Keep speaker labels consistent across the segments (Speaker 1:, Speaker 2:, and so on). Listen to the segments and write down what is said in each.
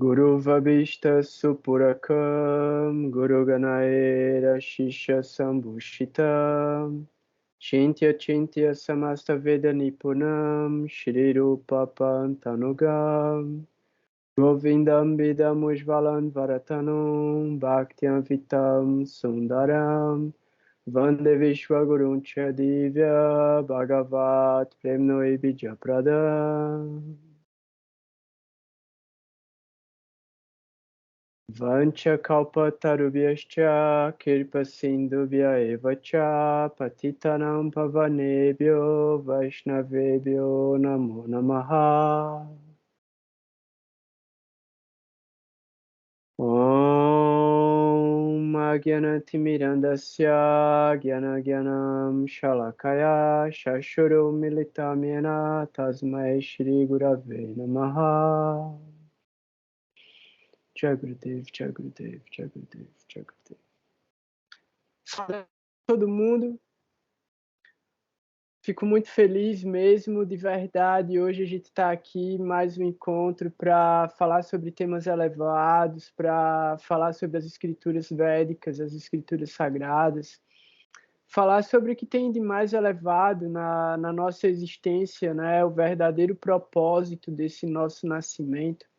Speaker 1: Guru Vabhishta Supurakam Guru Ganaera Shisha Sambhushitam Chintya Chintya Samasta Veda Nipunam Shri Rupa Pantanugam Govindam Bidam Ujvalan Varatanum Bhaktyam Vitam Sundaram Vande Vishwa Gurun Chadivya Bhagavat Premnoi Bijapradam Vancha kalpatarubhyascha kirpa sindhubhya evacha patitanam pavanebhyo vaishnavebhyo namo namaha. Om Agyanatimirandasya Gyanagyanam Shalakaya Shashuru Militamena Tasmai Shri Gurave Namaha. Jagurudev, Jagurudev, Jagurudev, Jagurudev. Fala todo mundo. Fico muito feliz mesmo, de verdade. Hoje a gente está aqui, mais um encontro para falar sobre temas elevados, para falar sobre as escrituras védicas, as escrituras sagradas, falar sobre o que tem de mais elevado na nossa existência, né? O verdadeiro propósito desse nosso nascimento.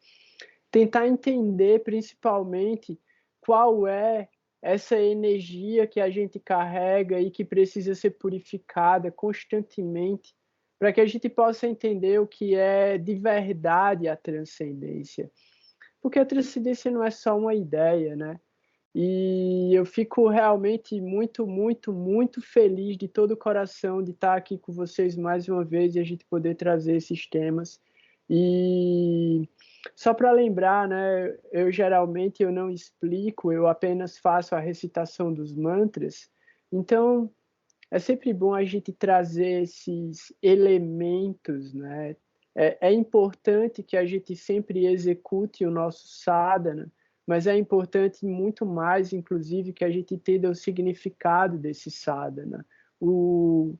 Speaker 1: Tentar entender, principalmente, qual é essa energia que a gente carrega e que precisa ser purificada constantemente, para que a gente possa entender o que é de verdade a transcendência. Porque a transcendência não é só uma ideia, né? E eu fico realmente muito, muito, muito feliz de todo o coração de estar aqui com vocês mais uma vez e a gente poder trazer esses temas. E só para lembrar, né, eu geralmente não explico, eu apenas faço a recitação dos mantras. Então, é sempre bom a gente trazer esses elementos, né? É importante que a gente sempre execute o nosso sadhana, mas é importante muito mais, inclusive, que a gente entenda o significado desse sadhana, o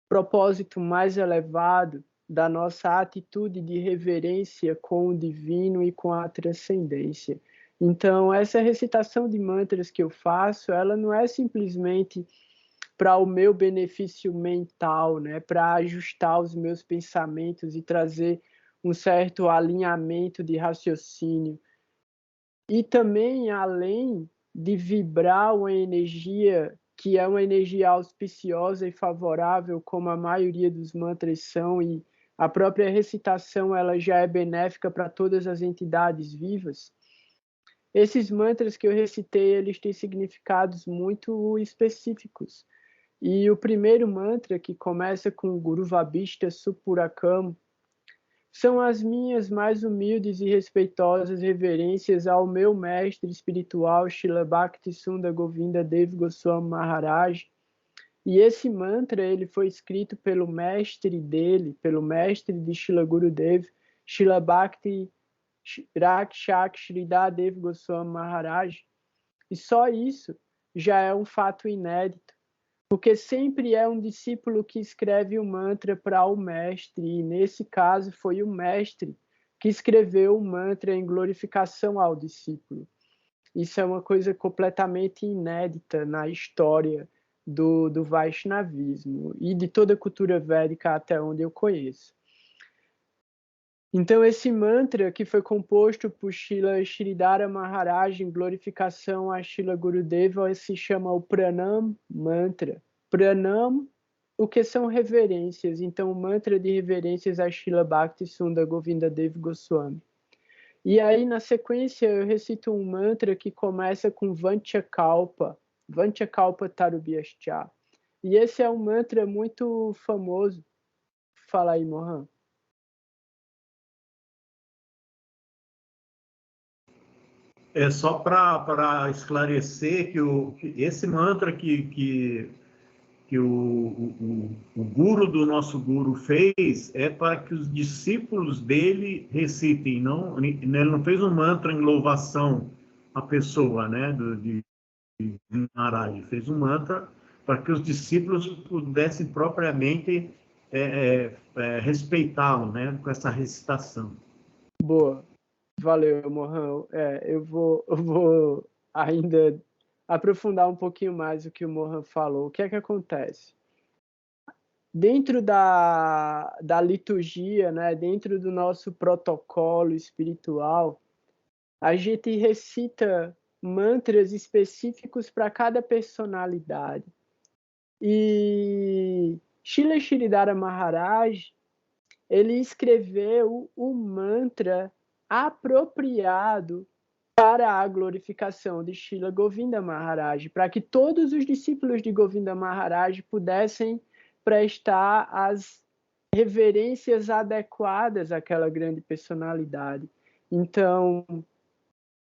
Speaker 1: propósito mais elevado da nossa atitude de reverência com o divino e com a transcendência. Então, essa recitação de mantras que eu faço, ela não é simplesmente para o meu benefício mental, né? Para ajustar os meus pensamentos e trazer um certo alinhamento de raciocínio. E também, além de vibrar uma energia que é uma energia auspiciosa e favorável, como a maioria dos mantras são, e a própria recitação ela já é benéfica para todas as entidades vivas. Esses mantras que eu recitei, eles têm significados muito específicos. E o primeiro mantra, que começa com Guru Vabhishta Supurakam, são as minhas mais humildes e respeitosas reverências ao meu mestre espiritual, Srila Bhaktisunda Govinda Dev Goswami Maharaj. E esse mantra ele foi escrito pelo mestre dele, pelo mestre de Srila Gurudev, Srila Bhakti Rakshak Sridhar Dev Goswami Maharaj. E só isso já é um fato inédito. Porque sempre é um discípulo que escreve o mantra para o mestre, e nesse caso foi o mestre que escreveu o mantra em glorificação ao discípulo. Isso é uma coisa completamente inédita na história do Vaishnavismo e de toda a cultura védica até onde eu conheço. Então esse mantra que foi composto por Srila Sridhara Maharaj em glorificação a Srila Gurudeva se chama o Pranam Mantra. Pranam, o que são reverências? Então o mantra de reverências a Srila Bhaktisunda Govinda Dev Goswami. E aí na sequência eu recito um mantra que começa com Vanchakalpa, Vanchakalpa Tarubhyascha. E esse é um mantra muito famoso. Fala aí, Mohan.
Speaker 2: É só para esclarecer que esse mantra que o guru do nosso guru fez é para que os discípulos dele recitem. Não, ele não fez um mantra em louvação à pessoa, né, de Maharaj. Fez um mantra para que os discípulos pudessem propriamente respeitá-lo, né, com essa recitação.
Speaker 1: Boa. Valeu, Mohan. Eu vou ainda aprofundar um pouquinho mais o que o Mohan falou. O que é que acontece? Dentro da liturgia, né, dentro do nosso protocolo espiritual, a gente recita mantras específicos para cada personalidade. E Srila Sridhara Maharaj, ele escreveu o mantra apropriado para a glorificação de Srila Govinda Maharaj, para que todos os discípulos de Govinda Maharaj pudessem prestar as reverências adequadas àquela grande personalidade. Então,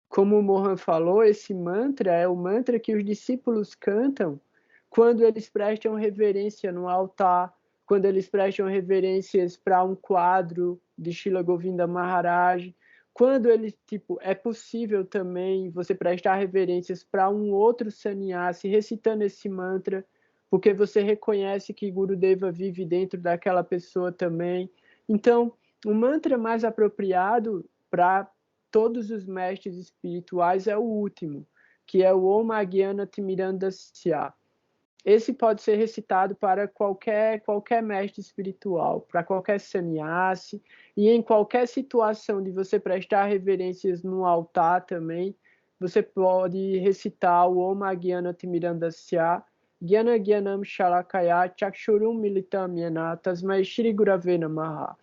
Speaker 1: como o Mohan falou, esse mantra é o mantra que os discípulos cantam quando eles prestam reverência no altar, quando eles prestam reverências para um quadro de Srila Govinda Maharaj, quando eles, é possível também você prestar reverências para um outro sannyasi recitando esse mantra, porque você reconhece que Gurudeva vive dentro daquela pessoa também. Então, o mantra mais apropriado para todos os mestres espirituais é o último, que é o Om Agyana Timirandasya. Esse pode ser recitado para qualquer mestre espiritual, para qualquer sannyasi, e em qualquer situação de você prestar reverências no altar também, você pode recitar o Om Agyana Timirandasya, Gyana Gyanam Shalakaya Chakshurum Militam Yena Tasmai Shri Gurave Namaha.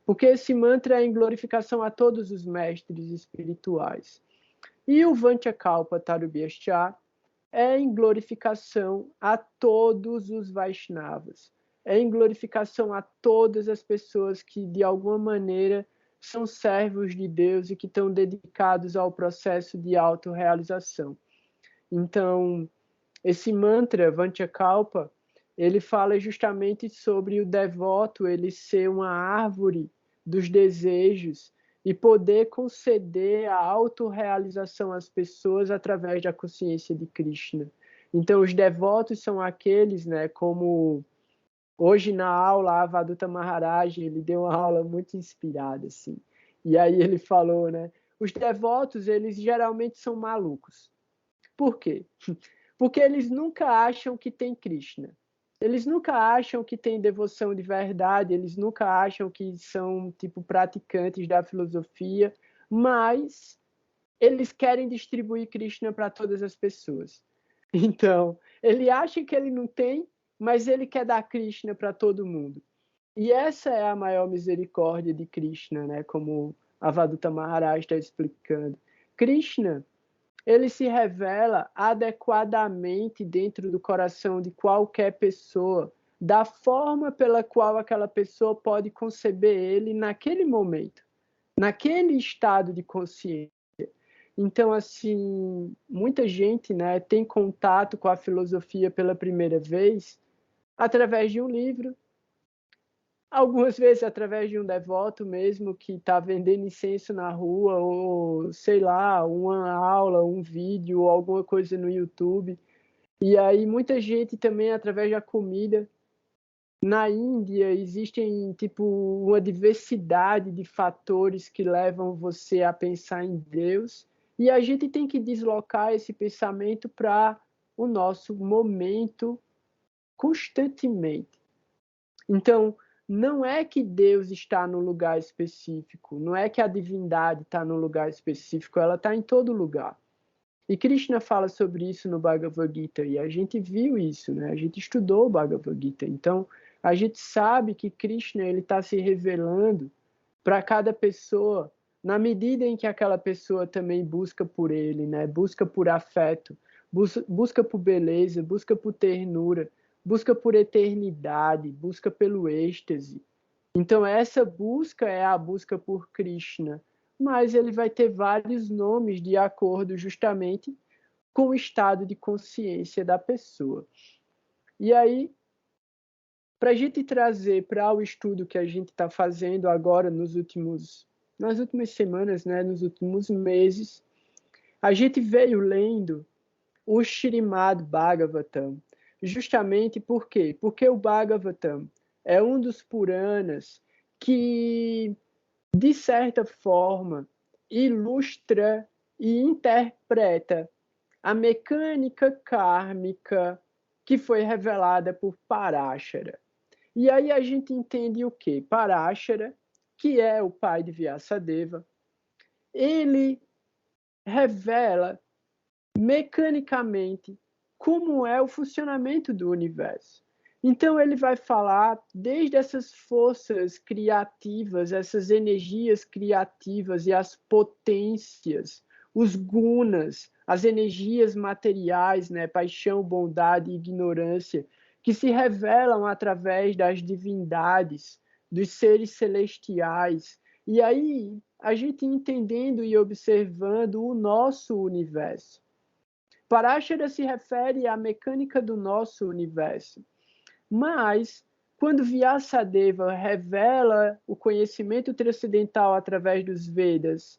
Speaker 1: Porque esse mantra é em glorificação a todos os mestres espirituais. E o Vanchakalpa Tarubhyascha é em glorificação a todos os Vaishnavas. É em glorificação a todas as pessoas que, de alguma maneira, são servos de Deus e que estão dedicados ao processo de autorrealização. Então, esse mantra, Vanchakalpa, ele fala justamente sobre o devoto, ele ser uma árvore dos desejos e poder conceder a autorrealização às pessoas através da consciência de Krishna. Então, os devotos são aqueles, né, como hoje na aula, a Vaduta Maharaj, ele deu uma aula muito inspirada, assim. E aí ele falou, né, os devotos, eles geralmente são malucos. Por quê? Porque eles nunca acham que tem Krishna. Eles nunca acham que tem devoção de verdade, eles nunca acham que são, praticantes da filosofia, mas eles querem distribuir Krishna para todas as pessoas. Então, ele acha que ele não tem, mas ele quer dar Krishna para todo mundo. E essa é a maior misericórdia de Krishna, né? Como a Vaduta Maharaj está explicando. Krishna, ele se revela adequadamente dentro do coração de qualquer pessoa, da forma pela qual aquela pessoa pode conceber ele naquele momento, naquele estado de consciência. Então, assim, muita gente, né, tem contato com a filosofia pela primeira vez através de um livro, algumas vezes através de um devoto mesmo que está vendendo incenso na rua, ou sei lá, uma aula, um vídeo, ou alguma coisa no YouTube. E aí muita gente também através da comida. Na Índia existem uma diversidade de fatores que levam você a pensar em Deus, e a gente tem que deslocar esse pensamento para o nosso momento constantemente. Então, não é que Deus está no lugar específico, não é que a divindade está no lugar específico, ela está em todo lugar. E Krishna fala sobre isso no Bhagavad Gita, e a gente viu isso, né? A gente estudou o Bhagavad Gita. Então, a gente sabe que Krishna está se revelando para cada pessoa, na medida em que aquela pessoa também busca por ele, né? Busca por afeto, busca por beleza, busca por ternura, busca por eternidade, busca pelo êxtase. Então, essa busca é a busca por Krishna, mas ele vai ter vários nomes de acordo justamente com o estado de consciência da pessoa. E aí, para a gente trazer para o estudo que a gente está fazendo agora nas últimas semanas, né, nos últimos meses, a gente veio lendo o Śrīmad Bhagavatam, justamente por quê? Porque o Bhagavatam é um dos Puranas que, de certa forma, ilustra e interpreta a mecânica kármica que foi revelada por Parashara. E aí a gente entende o quê? Parashara, que é o pai de Vyasadeva, ele revela mecanicamente como é o funcionamento do universo. Então ele vai falar desde essas forças criativas, essas energias criativas e as potências, os gunas, as energias materiais, né, paixão, bondade e ignorância, que se revelam através das divindades, dos seres celestiais. E aí a gente entendendo e observando o nosso universo. Parashara se refere à mecânica do nosso universo. Mas, quando Vyasadeva revela o conhecimento transcendental através dos Vedas,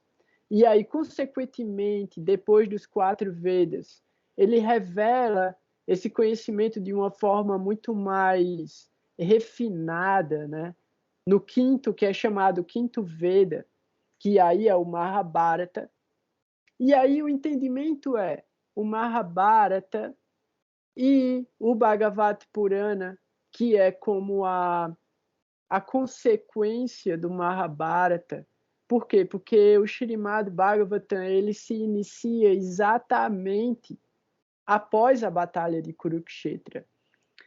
Speaker 1: e aí, consequentemente, depois dos 4 Vedas, ele revela esse conhecimento de uma forma muito mais refinada, né? No quinto, que é chamado quinto Veda, que aí é o Mahabharata. E aí o entendimento é o Mahabharata e o Bhagavad Purana, que é como a consequência do Mahabharata. Por quê? Porque o Śrīmad Bhagavatam ele se inicia exatamente após a Batalha de Kurukshetra.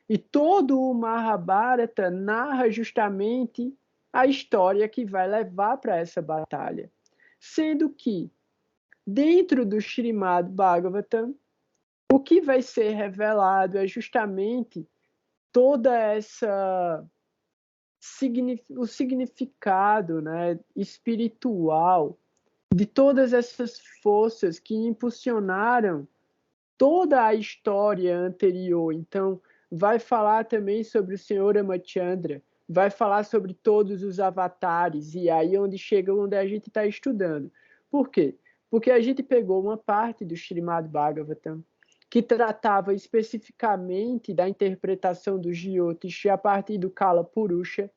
Speaker 1: E todo o Mahabharata narra justamente a história que vai levar para essa batalha. Sendo que, dentro do Śrīmad Bhagavatam, o que vai ser revelado é justamente toda essa o significado, né, espiritual de todas essas forças que impulsionaram toda a história anterior. Então, vai falar também sobre o Senhor Ramachandra, vai falar sobre todos os avatares, e aí onde chega onde a gente está estudando. Por quê? Porque a gente pegou uma parte do Śrīmad Bhagavatam que tratava especificamente da interpretação do Jyotish a partir do Kala Purusha.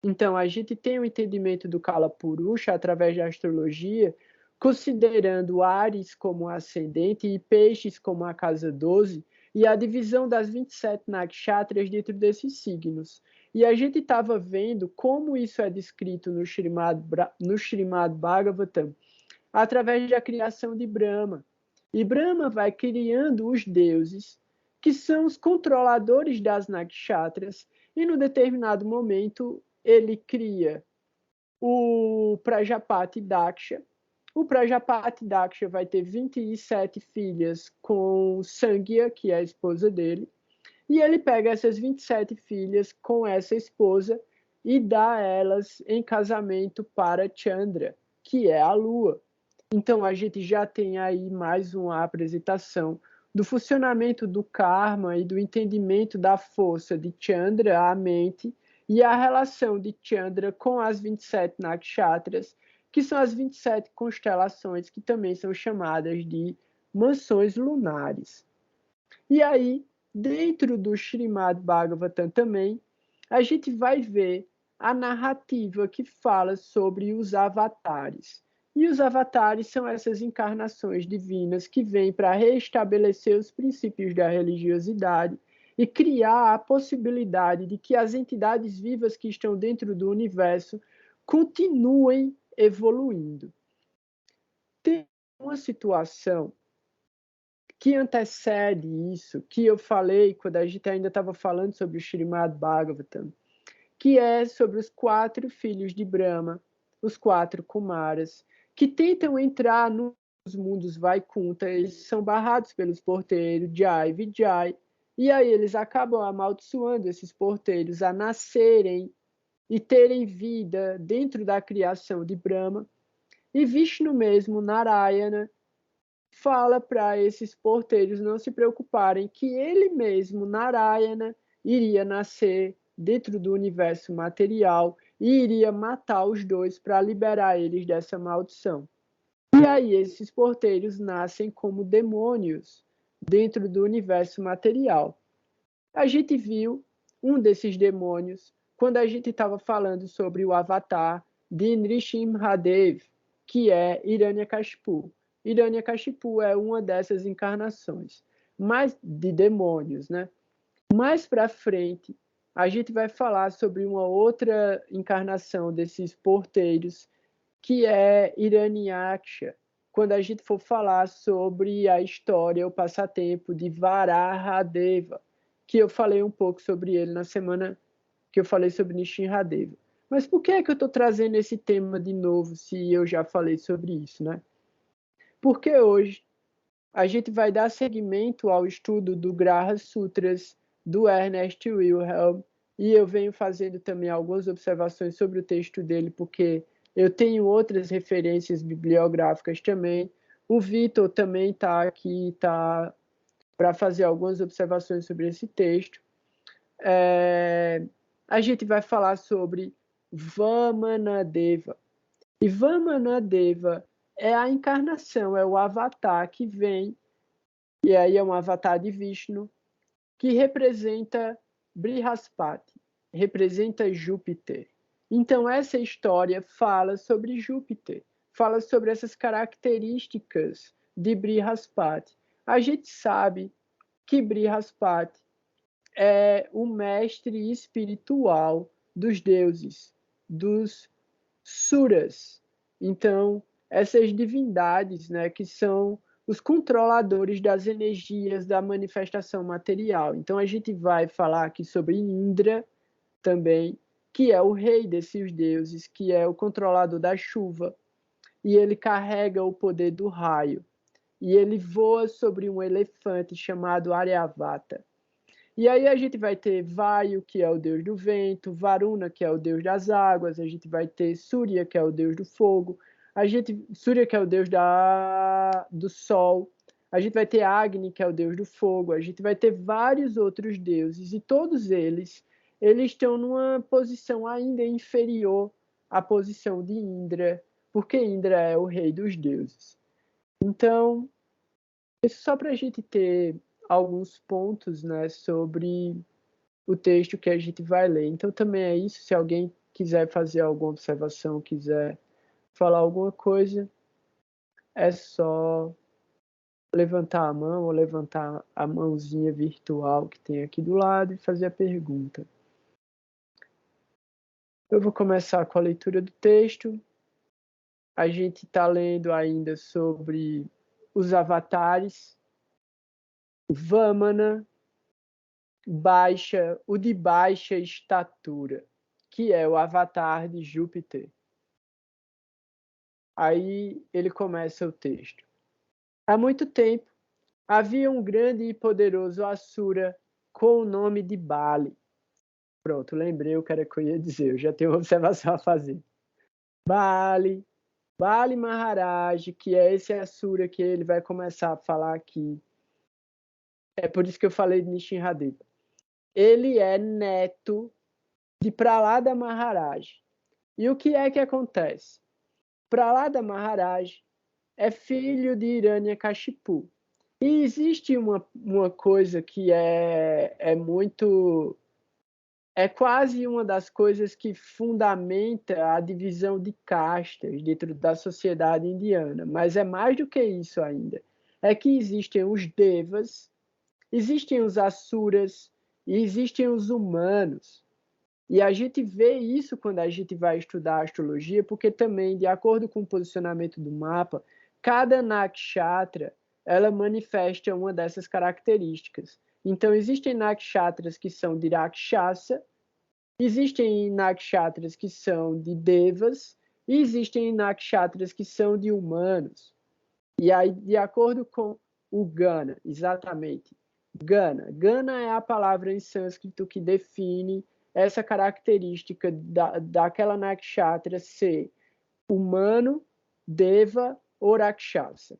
Speaker 1: Então, a gente tem o entendimento do Kala Purusha através da astrologia, considerando Áries como ascendente e Peixes como a casa 12, e a divisão das 27 nakshatras dentro desses signos. E a gente estava vendo como isso é descrito no Śrīmad Bhagavatam, através da criação de Brahma. E Brahma vai criando os deuses, que são os controladores das nakshatras, e no determinado momento ele cria o Prajapati Daksha. O Prajapati Daksha vai ter 27 filhas com Sangya, que é a esposa dele, e ele pega essas 27 filhas com essa esposa e dá elas em casamento para Chandra, que é a lua. Então, a gente já tem aí mais uma apresentação do funcionamento do karma e do entendimento da força de Chandra, a mente, e a relação de Chandra com as 27 nakshatras, que são as 27 constelações, que também são chamadas de mansões lunares. E aí, dentro do Śrīmad Bhagavatam também, a gente vai ver a narrativa que fala sobre os avatares. E os avatares são essas encarnações divinas que vêm para restabelecer os princípios da religiosidade e criar a possibilidade de que as entidades vivas que estão dentro do universo continuem evoluindo. Tem uma situação que antecede isso, que eu falei quando a gente ainda estava falando sobre o Śrīmad Bhagavatam, que é sobre os 4 filhos de Brahma, os 4 Kumaras, que tentam entrar nos mundos Vaikunta, eles são barrados pelos porteiros Jai, Vijay, e aí eles acabam amaldiçoando esses porteiros a nascerem e terem vida dentro da criação de Brahma. E Vishnu mesmo, Narayana, fala para esses porteiros não se preocuparem que ele mesmo, Narayana, iria nascer dentro do universo material e iria matar os dois para liberar eles dessa maldição. E aí esses porteiros nascem como demônios dentro do universo material. A gente viu um desses demônios quando a gente estava falando sobre o avatar de Nrsimhadev, que é Hiranyakashipu. Hiranyakashipu é uma dessas encarnações, mas de demônios, né? Mais para frente, a gente vai falar sobre uma outra encarnação desses porteiros, que é Hiranyaksha, quando a gente for falar sobre a história, o passatempo de Varahadeva, que eu falei um pouco sobre ele na semana que eu falei sobre Nishinradeva. Mas por que é que eu estou trazendo esse tema de novo, se eu já falei sobre isso, né? Porque hoje a gente vai dar seguimento ao estudo do Graha Sutras, do Ernest Wilhelm, e eu venho fazendo também algumas observações sobre o texto dele, porque eu tenho outras referências bibliográficas também. O Vitor também está aqui, para fazer algumas observações sobre esse texto. A gente vai falar sobre Vamanadeva. E Vamanadeva é a encarnação, é o avatar que vem, e aí é um avatar de Vishnu, que representa Brihaspati, representa Júpiter. Então, essa história fala sobre Júpiter, fala sobre essas características de Brihaspati. A gente sabe que Brihaspati é o mestre espiritual dos deuses, dos Suras. Então, essas divindades, né, que são os controladores das energias da manifestação material. Então, a gente vai falar aqui sobre Indra também, que é o rei desses deuses, que é o controlador da chuva, e ele carrega o poder do raio. E ele voa sobre um elefante chamado Aryavata. E aí a gente vai ter Vayu, que é o deus do vento, Varuna, que é o deus das águas, a gente vai ter Surya, que é o deus do fogo, Surya, que é o deus do sol, a gente vai ter Agni, que é o deus do fogo, a gente vai ter vários outros deuses, e todos eles estão numa posição ainda inferior à posição de Indra, porque Indra é o rei dos deuses. Então, isso só para a gente ter alguns pontos, né, sobre o texto que a gente vai ler. Então também é isso, se alguém quiser fazer alguma observação, quiser falar alguma coisa, é só levantar a mão ou levantar a mãozinha virtual que tem aqui do lado e fazer a pergunta. Eu vou começar com a leitura do texto. A gente está lendo ainda sobre os avatares, Vamana, o de baixa estatura, que é o avatar de Júpiter. Aí ele começa o texto. Há muito tempo, havia um grande e poderoso Asura com o nome de Bali. Pronto, lembrei o que era que eu ia dizer, eu já tenho uma observação a fazer. Bali Maharaj, que é esse Asura que ele vai começar a falar aqui. É por isso que eu falei de Nishinradeva. Ele é neto de Prahlada Maharaj. E o que é que acontece? Prahlada Maharaj é filho de Hiranyakashipu. E existe uma coisa que é muito... É quase uma das coisas que fundamenta a divisão de castas dentro da sociedade indiana. Mas é mais do que isso ainda. É que existem os devas, existem os asuras e existem os humanos. E a gente vê isso quando a gente vai estudar astrologia, porque também, de acordo com o posicionamento do mapa, cada nakshatra, ela manifesta uma dessas características. Então, existem nakshatras que são de Rakshasa, existem nakshatras que são de devas, e existem nakshatras que são de humanos. E aí, de acordo com o Gana, exatamente, Gana é a palavra em sânscrito que define essa característica daquela nakshatra ser humano, deva ou rakshasa.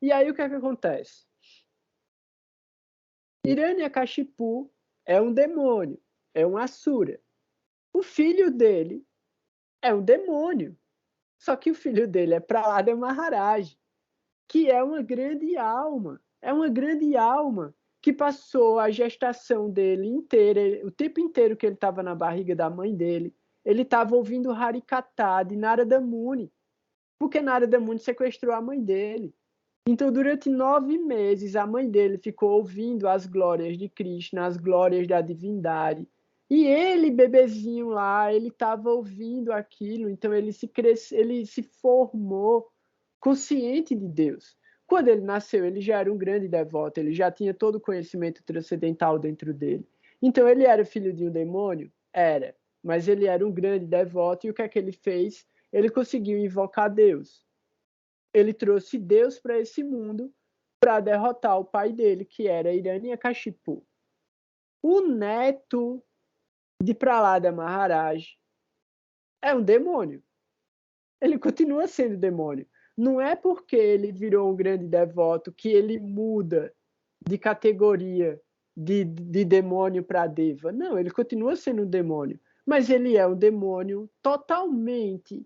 Speaker 1: E aí o que é que acontece? Hiranyakashipu é um demônio, é um asura. O filho dele é um demônio. Só que o filho dele é Prahlada Maharaj, que é uma grande alma. É uma grande alma que passou a gestação dele inteira, o tempo inteiro que ele estava na barriga da mãe dele, ele estava ouvindo Harikata de Narada Muni. porque Narada Muni sequestrou a mãe dele. Então, durante 9 meses, a mãe dele ficou ouvindo as glórias de Krishna, as glórias da divindade. E ele, bebezinho lá, ele estava ouvindo aquilo, então ele se formou consciente de Deus. Quando ele nasceu, ele já era um grande devoto, ele já tinha todo o conhecimento transcendental dentro dele. Então, ele era filho de um demônio? Era. Mas ele era um grande devoto, e o que é que ele fez? Ele conseguiu invocar Deus. Ele trouxe Deus para esse mundo para derrotar o pai dele, que era Hiranyakashipu. O neto de Prahlada Maharaj é um demônio. Ele continua sendo demônio. Não é porque ele virou um grande devoto que ele muda de categoria de demônio para deva. Não, ele continua sendo um demônio. Mas ele é um demônio totalmente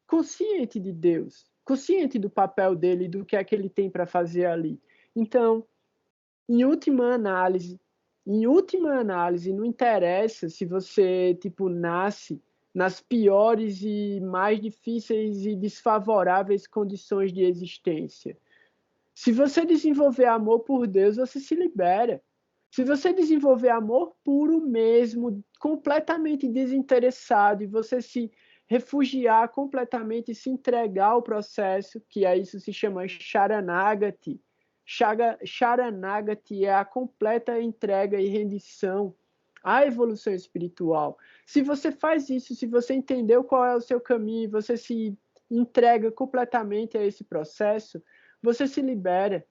Speaker 1: consciente de Deus, consciente do papel dele, do que é que ele tem para fazer ali. Então, em última análise, não interessa se você nasce nas piores e mais difíceis e desfavoráveis condições de existência. Se você desenvolver amor por Deus, você se libera. Se você desenvolver amor puro mesmo, completamente desinteressado, e você se refugiar completamente, se entregar ao processo, que aí isso se chama Sharanagati. Sharanagati é a completa entrega e rendição à evolução espiritual. Se você faz isso, se você entendeu qual é o seu caminho, você se entrega completamente a esse processo, você se libera,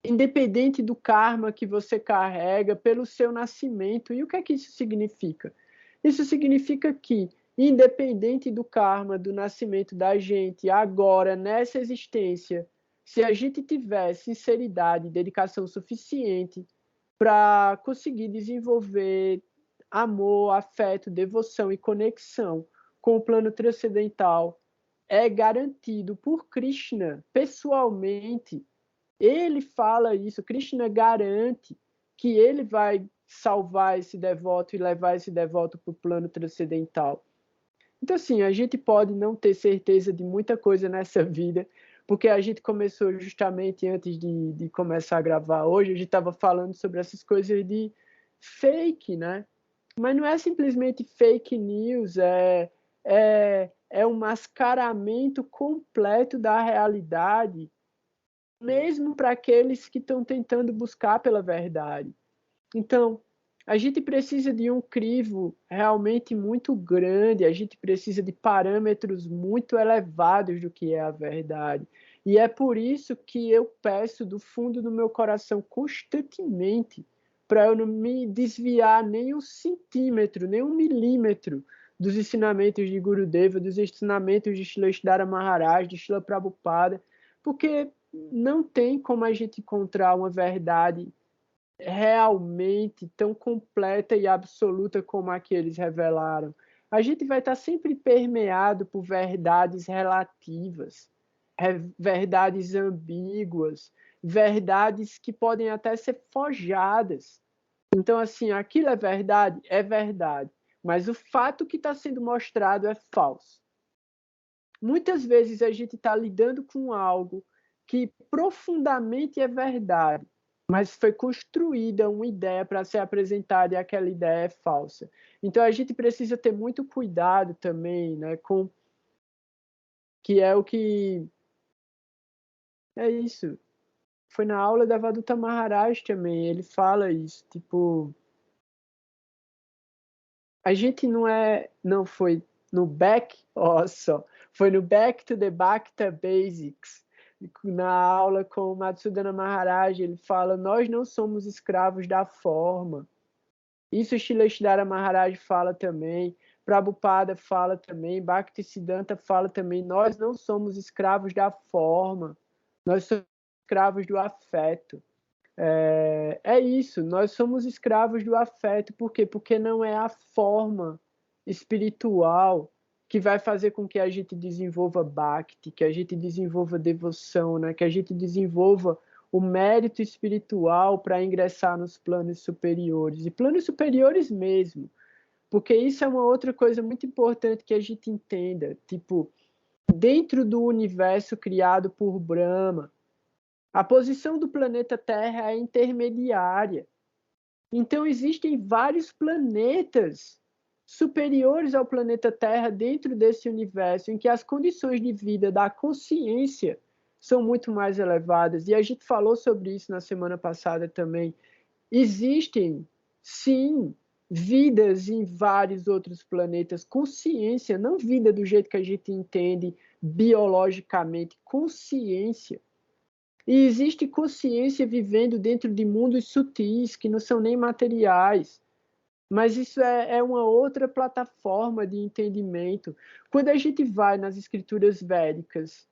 Speaker 1: independente do karma que você carrega pelo seu nascimento. E o que é que isso significa? Isso significa que, independente do karma, do nascimento da gente, agora, nessa existência, se a gente tiver sinceridade e dedicação suficiente para conseguir desenvolver amor, afeto, devoção e conexão com o plano transcendental, é garantido por Krishna, pessoalmente. Ele fala isso, Krishna garante que ele vai salvar esse devoto e levar esse devoto para o plano transcendental. Então, assim, a gente pode não ter certeza de muita coisa nessa vida, porque a gente começou justamente antes de começar a gravar hoje, a gente estava falando sobre essas coisas de fake, né? Mas não é simplesmente fake news, é um mascaramento completo da realidade, mesmo para aqueles que estão tentando buscar pela verdade. Então, a gente precisa de um crivo realmente muito grande, a gente precisa de parâmetros muito elevados do que é a verdade. E é por isso que eu peço do fundo do meu coração constantemente para eu não me desviar nem um centímetro, nem um milímetro dos ensinamentos de Gurudeva, dos ensinamentos de Srila Siddhara Maharaj, de Srila Prabhupada, porque não tem como a gente encontrar uma verdade realmente tão completa e absoluta como a que eles revelaram. A gente vai estar sempre permeado por verdades relativas, verdades ambíguas, verdades que podem até ser forjadas. Então, assim, aquilo é verdade, mas o fato que está sendo mostrado é falso. Muitas vezes a gente está lidando com algo que profundamente é verdade, mas foi construída uma ideia para ser apresentada e aquela ideia é falsa. Então a gente precisa ter muito cuidado também, né, com que é o que é isso. Foi na aula da Vaduta Maharaj também, ele fala isso, tipo, a gente não foi no back, ó só, foi no Back to the Bhakta Basics, na aula com o Matsudana Maharaj, ele fala, nós não somos escravos da forma. Isso Srila Siddhara Maharaj fala também, Prabhupada fala também, Bhaktisiddhanta fala também, nós não somos escravos da forma, nós somos escravos do afeto. É isso, nós somos escravos do afeto, por quê? Porque não é a forma espiritual que vai fazer com que a gente desenvolva bhakti, que a gente desenvolva devoção, né? Que a gente desenvolva o mérito espiritual para ingressar nos planos superiores, e planos superiores mesmo, porque isso é uma outra coisa muito importante que a gente entenda, tipo, dentro do universo criado por Brahma. A posição do planeta Terra é intermediária. Então, existem vários planetas superiores ao planeta Terra dentro desse universo, em que as condições de vida da consciência são muito mais elevadas. E a gente falou sobre isso na semana passada também. Existem, sim, vidas em vários outros planetas, consciência, não vida do jeito que a gente entende biologicamente, consciência. E existe consciência vivendo dentro de mundos sutis, que não são nem materiais. Mas isso é uma outra plataforma de entendimento. Quando a gente vai nas escrituras védicas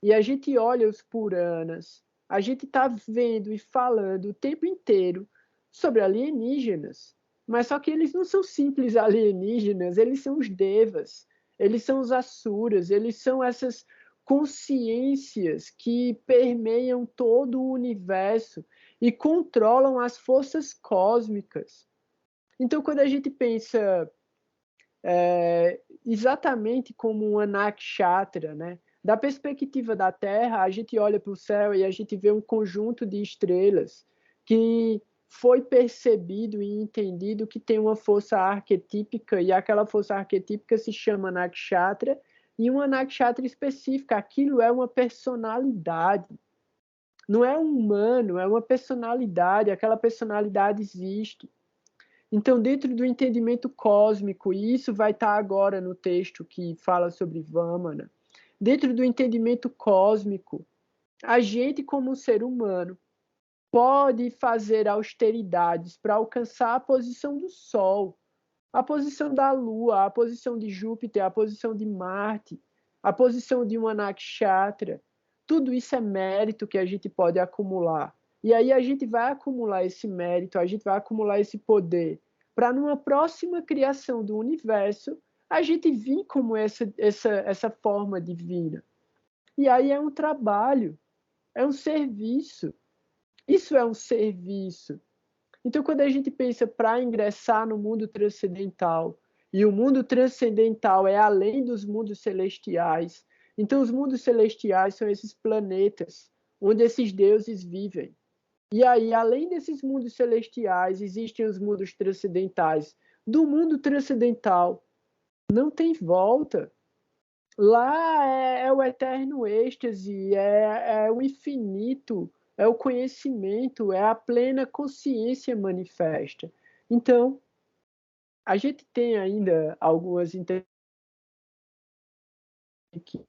Speaker 1: e a gente olha os Puranas, a gente está vendo e falando o tempo inteiro sobre alienígenas. Mas só que eles não são simples alienígenas, eles são os devas, eles são os asuras, eles são essas consciências que permeiam todo o universo e controlam as forças cósmicas. Então, quando a gente pensa exatamente como um Anakshatra, né? Da perspectiva da Terra, a gente olha para o céu e a gente vê um conjunto de estrelas que foi percebido e entendido que tem uma força arquetípica, e aquela força arquetípica se chama Nakshatra, e uma Nakshatra específica. Aquilo é uma personalidade. Não é um humano, é uma personalidade. Aquela personalidade existe. Então, dentro do entendimento cósmico, e isso vai estar agora no texto que fala sobre Vamana, dentro do entendimento cósmico, a gente, como um ser humano, pode fazer austeridades para alcançar a posição do Sol, a posição da Lua, a posição de Júpiter, a posição de Marte, a posição de uma nakshatra. Tudo isso é mérito que a gente pode acumular. E aí a gente vai acumular esse mérito, a gente vai acumular esse poder, para numa próxima criação do universo, a gente vir como essa forma divina. E aí é um trabalho, é um serviço. Isso é um serviço. Então, quando a gente pensa para ingressar no mundo transcendental, e o mundo transcendental é além dos mundos celestiais, então os mundos celestiais são esses planetas onde esses deuses vivem. E aí, além desses mundos celestiais, existem os mundos transcendentais. Do mundo transcendental não tem volta. Lá é o eterno êxtase, é o infinito, é o conhecimento, é a plena consciência manifesta. Então, a gente tem ainda algumas que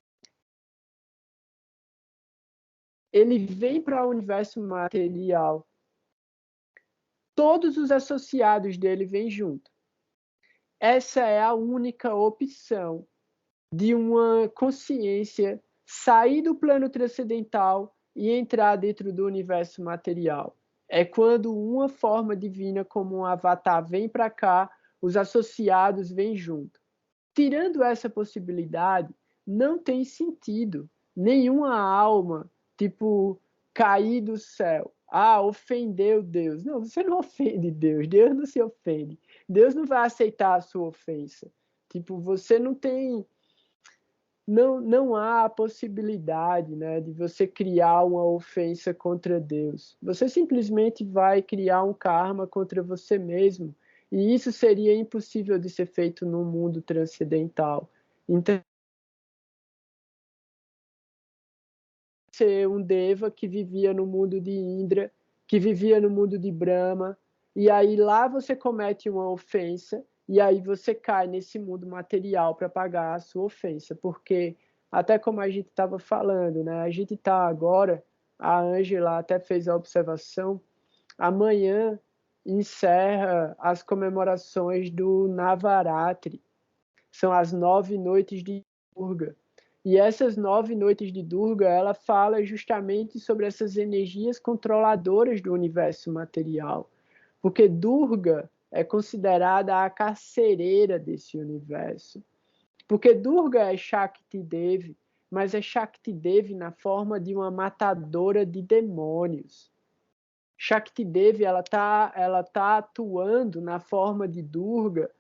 Speaker 1: ele vem para o universo material. Todos os associados dele vêm junto. Essa é a única opção de uma consciência sair do plano transcendental e entrar dentro do universo material. É quando uma forma divina como um avatar vem para cá, os associados vêm junto. Tirando essa possibilidade, não tem sentido nenhuma alma, tipo, cair do céu. Ah, ofendeu Deus. Não, você não ofende Deus. Deus não se ofende. Deus não vai aceitar a sua ofensa. Tipo, você não tem... Não há a possibilidade, né, de você criar uma ofensa contra Deus. Você simplesmente vai criar um karma contra você mesmo. E isso seria impossível de ser feito no mundo transcendental. Então, ser um Deva que vivia no mundo de Indra, que vivia no mundo de Brahma, e aí lá você comete uma ofensa, e aí você cai nesse mundo material para pagar a sua ofensa, porque, até como a gente estava falando, né, a gente está agora, a Ângela até fez a observação, amanhã encerra as comemorações do Navaratri, são as 9 noites de Durga. E essas 9 noites de Durga, ela fala justamente sobre essas energias controladoras do universo material. Porque Durga é considerada a carcereira desse universo. Porque Durga é Shakti Devi, mas é Shakti Devi na forma de uma matadora de demônios. Shakti Devi ela tá atuando na forma de Durga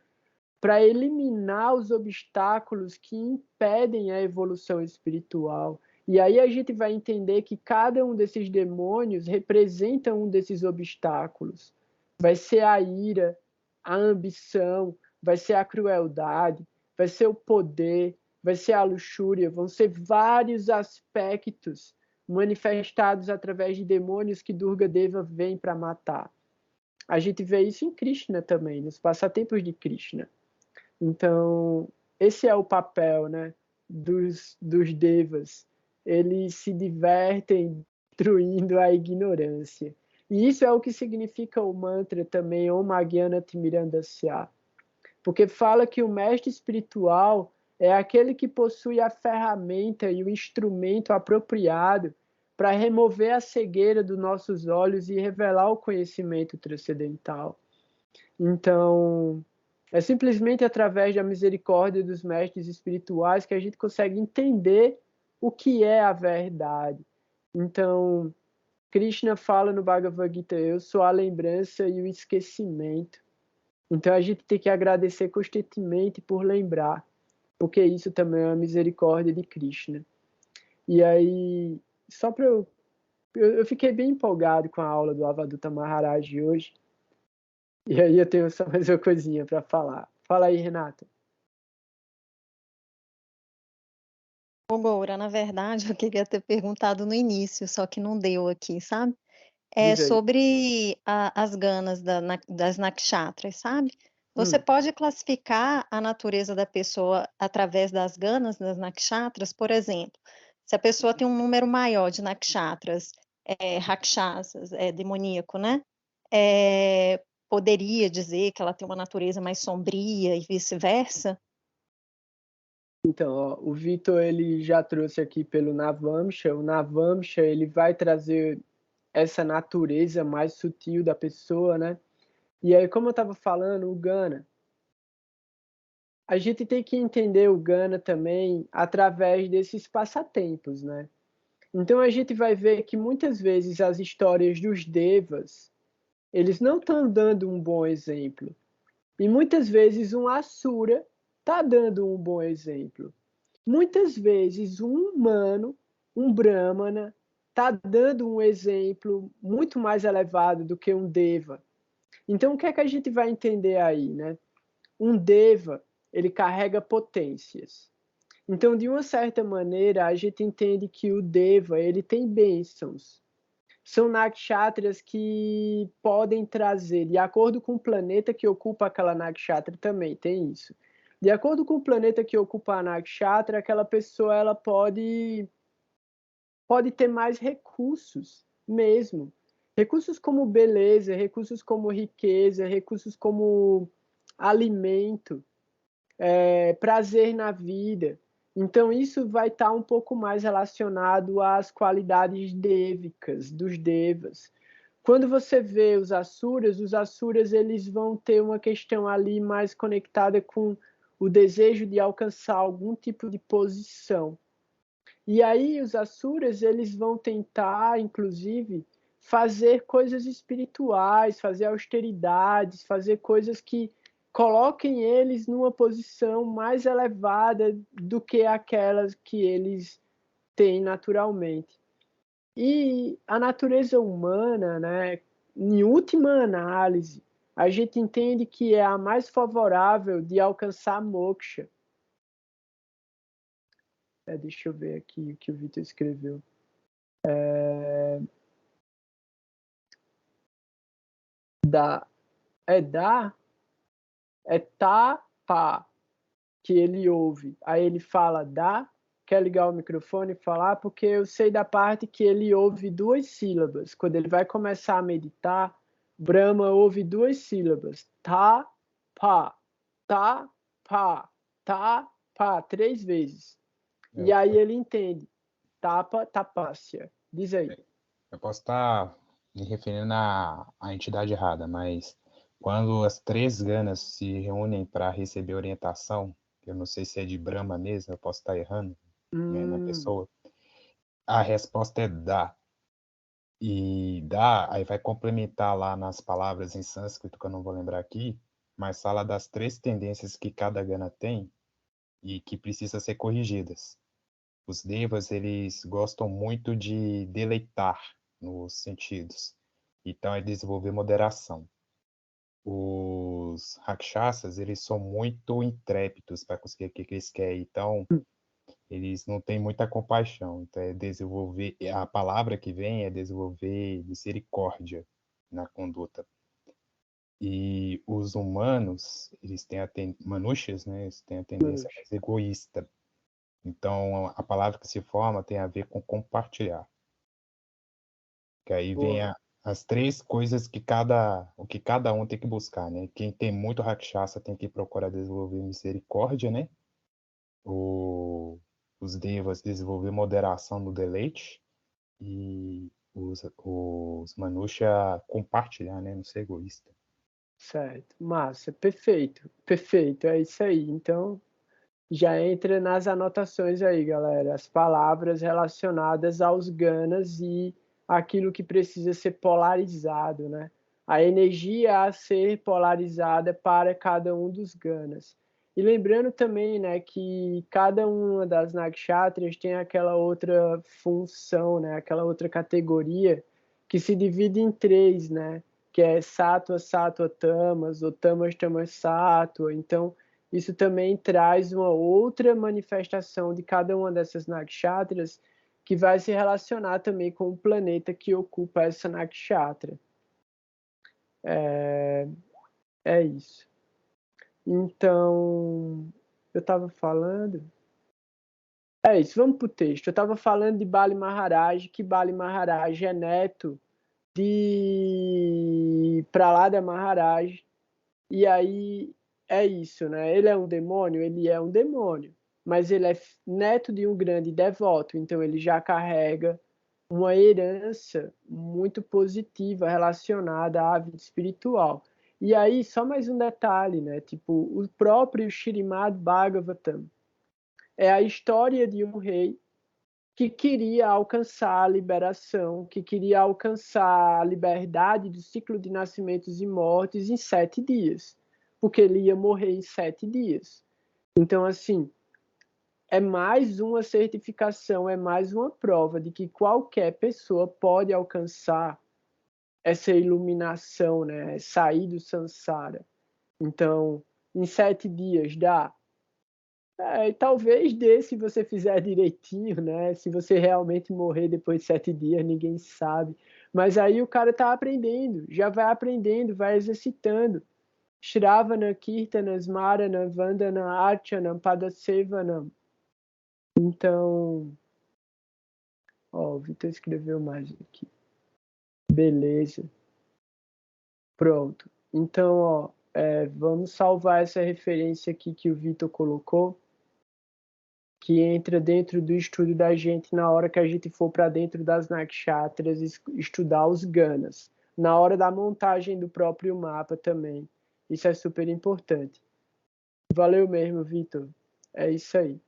Speaker 1: para eliminar os obstáculos que impedem a evolução espiritual. E aí a gente vai entender que cada um desses demônios representa um desses obstáculos. Vai ser a ira, a ambição, vai ser a crueldade, vai ser o poder, vai ser a luxúria, vão ser vários aspectos manifestados através de demônios que Durga Deva vem para matar. A gente vê isso em Krishna também, nos passatempos de Krishna. Então, esse é o papel, né, dos devas. Eles se divertem destruindo a ignorância. E isso é o que significa o mantra também, Om Agyanatimirandasya. Porque fala que o mestre espiritual é aquele que possui a ferramenta e o instrumento apropriado para remover a cegueira dos nossos olhos e revelar o conhecimento transcendental. Então, é simplesmente através da misericórdia dos mestres espirituais que a gente consegue entender o que é a verdade. Então, Krishna fala no Bhagavad Gita, eu sou a lembrança e o esquecimento. Então, a gente tem que agradecer constantemente por lembrar, porque isso também é a misericórdia de Krishna. E aí, só para eu fiquei bem empolgado com a aula do Avaduta Maharaj hoje. E aí eu tenho só mais uma coisinha para falar. Fala aí, Renata.
Speaker 3: Ô, Moura, na verdade, eu queria ter perguntado no início, só que não deu aqui, sabe? É sobre as ganas das nakshatras, sabe? Você pode classificar a natureza da pessoa através das ganas das nakshatras? Por exemplo, se a pessoa tem um número maior de nakshatras, rakshasas, demoníaco, né? Poderia dizer que ela tem uma natureza mais sombria e vice-versa?
Speaker 1: Então, ó, o Vitor ele já trouxe aqui pelo Navamsha. O Navamsha ele vai trazer essa natureza mais sutil da pessoa, né? E aí, como eu estava falando, o Gana, a gente tem que entender o Gana também através desses passatempos, né? Então a gente vai ver que muitas vezes as histórias dos devas, eles não estão dando um bom exemplo. E muitas vezes um Asura está dando um bom exemplo. Muitas vezes um humano, um Brahmana, está dando um exemplo muito mais elevado do que um Deva. Então, o que é que a gente vai entender aí, né? Um Deva, ele carrega potências. Então, de uma certa maneira, a gente entende que o Deva, ele tem bênçãos. São nakshatras que podem trazer, de acordo com o planeta que ocupa aquela nakshatra também, tem isso. De acordo com o planeta que ocupa a nakshatra, aquela pessoa ela pode ter mais recursos mesmo. Recursos como beleza, recursos como riqueza, recursos como alimento, prazer na vida. Então, isso vai estar um pouco mais relacionado às qualidades dêvicas, dos devas. Quando você vê os asuras eles vão ter uma questão ali mais conectada com o desejo de alcançar algum tipo de posição. E aí os asuras eles vão tentar, inclusive, fazer coisas espirituais, fazer austeridades, fazer coisas que coloquem eles numa posição mais elevada do que aquelas que eles têm naturalmente. E a natureza humana, né, em última análise, a gente entende que é a mais favorável de alcançar moksha. Deixa eu ver aqui o que o Vitor escreveu. Pá, que ele ouve. Aí ele fala dá, quer ligar o microfone e falar, porque eu sei da parte que ele ouve duas sílabas. Quando ele vai começar a meditar, Brahma ouve duas sílabas. Tá, pá, tá, pá, 3 vezes. E aí ele entende. Tapa, tapácia. Diz aí.
Speaker 4: Eu posso estar me referindo à entidade errada, mas quando as 3 ganas se reúnem para receber orientação, eu não sei se é de Brahma mesmo, eu posso estar errando, né, na pessoa, a resposta é dá. E dá, aí vai complementar lá nas palavras em sânscrito, que eu não vou lembrar aqui, mas fala das 3 tendências que cada Gana tem e que precisa ser corrigidas. Os Devas, eles gostam muito de deleitar nos sentidos, então é desenvolver moderação. Os Rakshasas, eles são muito intrépidos para conseguir o que eles querem, então eles não têm muita compaixão. Então é desenvolver, a palavra que vem é desenvolver misericórdia na conduta. E os humanos, eles têm Manushas, né? Eles têm a tendência mais egoísta. Então a palavra que se forma tem a ver com compartilhar. Que aí vem as 3 coisas que cada um tem que buscar, né? Quem tem muito Rakshasa tem que procurar desenvolver misericórdia, né? Os Devas desenvolver moderação no deleite e os Manusha compartilhar, né? Não ser egoísta.
Speaker 1: Certo, massa, perfeito, perfeito, é isso aí. Então, já entra nas anotações aí, galera, as palavras relacionadas aos ganas e aquilo que precisa ser polarizado, né? A energia a ser polarizada para cada um dos ganas. E lembrando também, né, que cada uma das nakshatras tem aquela outra função, né, aquela outra categoria que se divide em 3, né? Que é Sattva, Sattva, Tamas, ou Tamas, Tamas, Sattva. Então, isso também traz uma outra manifestação de cada uma dessas nakshatras que vai se relacionar também com o planeta que ocupa essa nakshatra. É isso. Então, eu estava falando... É isso, vamos para o texto. Eu estava falando de Bali Maharaj, que Bali Maharaj é neto de Prahlada Maharaj. E aí é isso, né? Ele é um demônio? Ele é um demônio. Mas ele é neto de um grande devoto, então ele já carrega uma herança muito positiva relacionada à vida espiritual. E aí, só mais um detalhe, né? Tipo, o próprio Śrīmad Bhagavatam é a história de um rei que queria alcançar a liberação, que queria alcançar a liberdade do ciclo de nascimentos e mortes em 7 dias, porque ele ia morrer em 7 dias. Então, assim, é mais uma certificação, é mais uma prova de que qualquer pessoa pode alcançar essa iluminação, né? Sair do samsara. Então, em 7 dias dá? Talvez dê se você fizer direitinho, né? Se você realmente morrer depois de 7 dias, ninguém sabe. Mas aí o cara tá aprendendo, já vai aprendendo, vai exercitando. Shravana, Kirtana, Smarana, Vandana, Archana, Padasevanam. Então, ó, o Vitor escreveu mais aqui. Beleza. Pronto. Então, ó, vamos salvar essa referência aqui que o Vitor colocou, que entra dentro do estudo da gente na hora que a gente for para dentro das nakshatras estudar os ganas, na hora da montagem do próprio mapa também. Isso é super importante. Valeu mesmo, Vitor. É isso aí.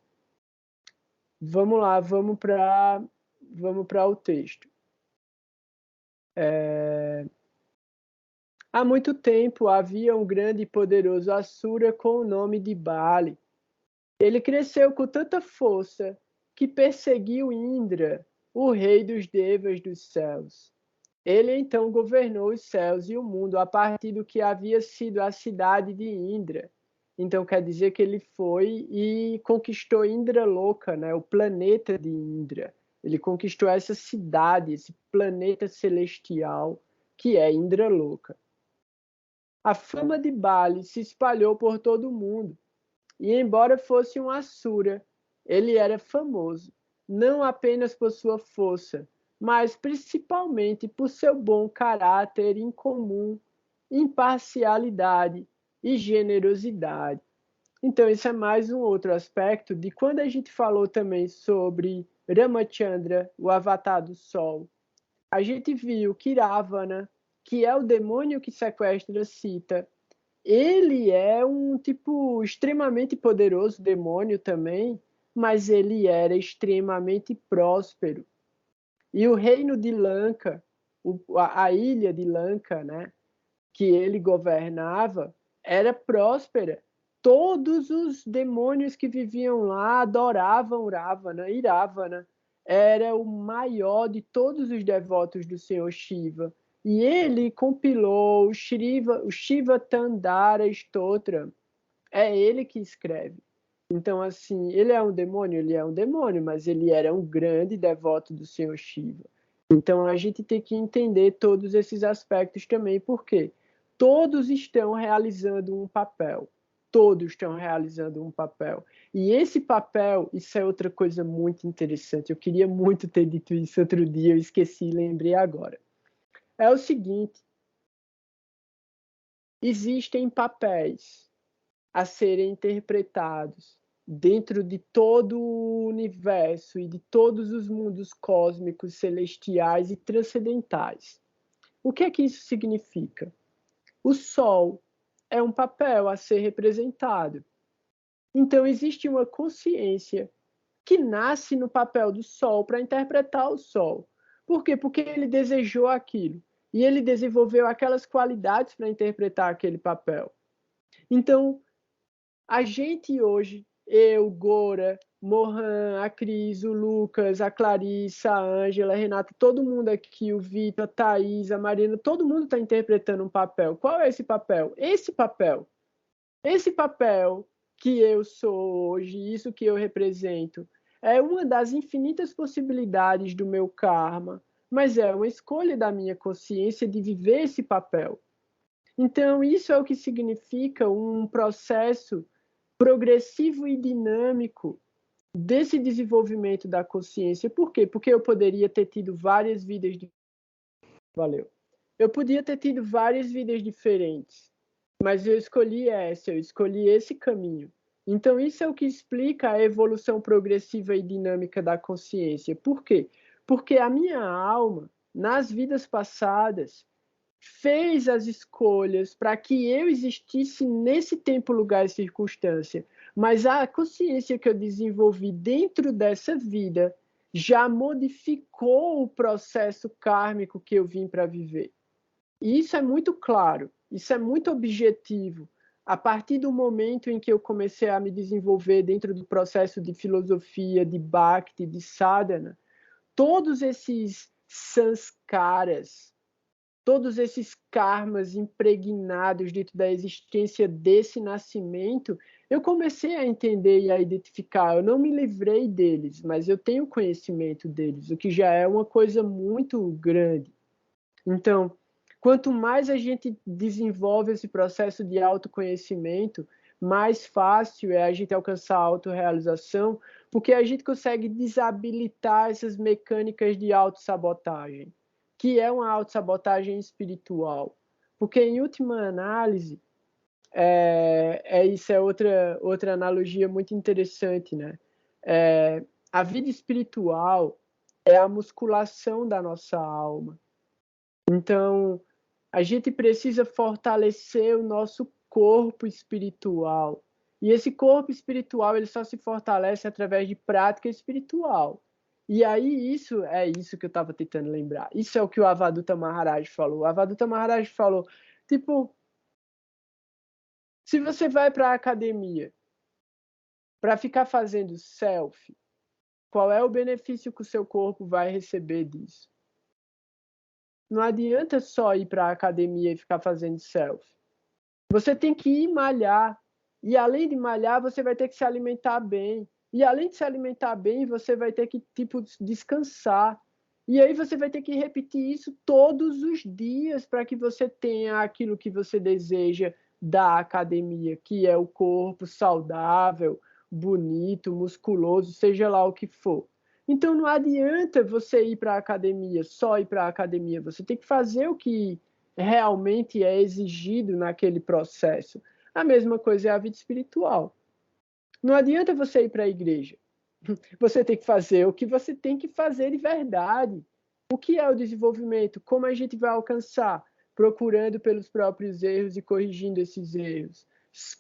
Speaker 1: Vamos lá, vamos para o texto. Há muito tempo havia um grande e poderoso Asura com o nome de Bali. Ele cresceu com tanta força que perseguiu Indra, o rei dos Devas dos céus. Ele então governou os céus e o mundo a partir do que havia sido a cidade de Indra. Então quer dizer que ele foi e conquistou Indraloka, né, o planeta de Indra. Ele conquistou essa cidade, esse planeta celestial que é Indraloka. A fama de Bali se espalhou por todo o mundo. E embora fosse um Asura, ele era famoso, não apenas por sua força, mas principalmente por seu bom caráter incomum, imparcialidade e generosidade. Então, isso é mais um outro aspecto de quando a gente falou também sobre Ramachandra, o avatar do sol. A gente viu que Ravana, que é o demônio que sequestra Sita, ele é um tipo extremamente poderoso demônio também, mas ele era extremamente próspero. E o reino de Lanka, a ilha de Lanka, né, que ele governava, era próspera. Todos os demônios que viviam lá adoravam Ravana, e Ravana era o maior de todos os devotos do Senhor Shiva. E ele compilou o Shiva Tandara Stotra. É ele que escreve. Então, assim, ele é um demônio, mas ele era um grande devoto do Senhor Shiva. Então, a gente tem que entender todos esses aspectos também, porque todos estão realizando um papel. Todos estão realizando um papel. E esse papel, isso é outra coisa muito interessante. Eu queria muito ter dito isso outro dia, eu esqueci, lembrei agora. É o seguinte: existem papéis a serem interpretados dentro de todo o universo e de todos os mundos cósmicos, celestiais e transcendentais. O que é que isso significa? O Sol é um papel a ser representado. Então, existe uma consciência que nasce no papel do Sol para interpretar o Sol. Por quê? Porque ele desejou aquilo. E ele desenvolveu aquelas qualidades para interpretar aquele papel. Então, a gente hoje, eu, Gora, Mohan, a Cris, o Lucas, a Clarissa, a Ângela, a Renata, todo mundo aqui, o Vitor, a Thaís, a Marina, todo mundo está interpretando um papel. Qual é esse papel? Esse papel. Esse papel que eu sou hoje, isso que eu represento, é uma das infinitas possibilidades do meu karma, mas é uma escolha da minha consciência de viver esse papel. Então, isso é o que significa um processo progressivo e dinâmico desse desenvolvimento da consciência. Por quê? Porque eu poderia ter tido várias vidas Valeu. Eu podia ter tido várias vidas diferentes, mas eu escolhi esse caminho. Então, isso é o que explica a evolução progressiva e dinâmica da consciência. Por quê? Porque a minha alma, nas vidas passadas, fez as escolhas para que eu existisse nesse tempo, lugar e circunstância. Mas a consciência que eu desenvolvi dentro dessa vida já modificou o processo kármico que eu vim para viver. E isso é muito claro, isso é muito objetivo. A partir do momento em que eu comecei a me desenvolver dentro do processo de filosofia, de Bhakti, de sadhana, todos esses sanskaras, todos esses karmas impregnados dentro da existência desse nascimento, eu comecei a entender e a identificar. Eu não me livrei deles, mas eu tenho conhecimento deles, o que já é uma coisa muito grande. Então, quanto mais a gente desenvolve esse processo de autoconhecimento, mais fácil é a gente alcançar a autorrealização, porque a gente consegue desabilitar essas mecânicas de autossabotagem, que é uma autossabotagem espiritual. Porque, em última análise, isso é outra analogia muito interessante, né? A vida espiritual é a musculação da nossa alma. Então, a gente precisa fortalecer o nosso corpo espiritual. E esse corpo espiritual ele só se fortalece através de prática espiritual. E aí, isso que eu estava tentando lembrar. Isso é o que o Avaduta Maharaj falou. O Avaduta Maharaj falou, tipo, se você vai para a academia para ficar fazendo selfie, qual é o benefício que o seu corpo vai receber disso? Não adianta só ir para a academia e ficar fazendo selfie. Você tem que ir malhar. E além de malhar, você vai ter que se alimentar bem. E além de se alimentar bem, você vai ter que, descansar. E aí você vai ter que repetir isso todos os dias para que você tenha aquilo que você deseja da academia, que é o corpo saudável, bonito, musculoso, seja lá o que for. Então não adianta você ir para a academia, só ir para a academia. Você tem que fazer o que realmente é exigido naquele processo. A mesma coisa é a vida espiritual. Não adianta você ir para a igreja. Você tem que fazer o que você tem que fazer de verdade. O que é o desenvolvimento? Como a gente vai alcançar? Procurando pelos próprios erros e corrigindo esses erros.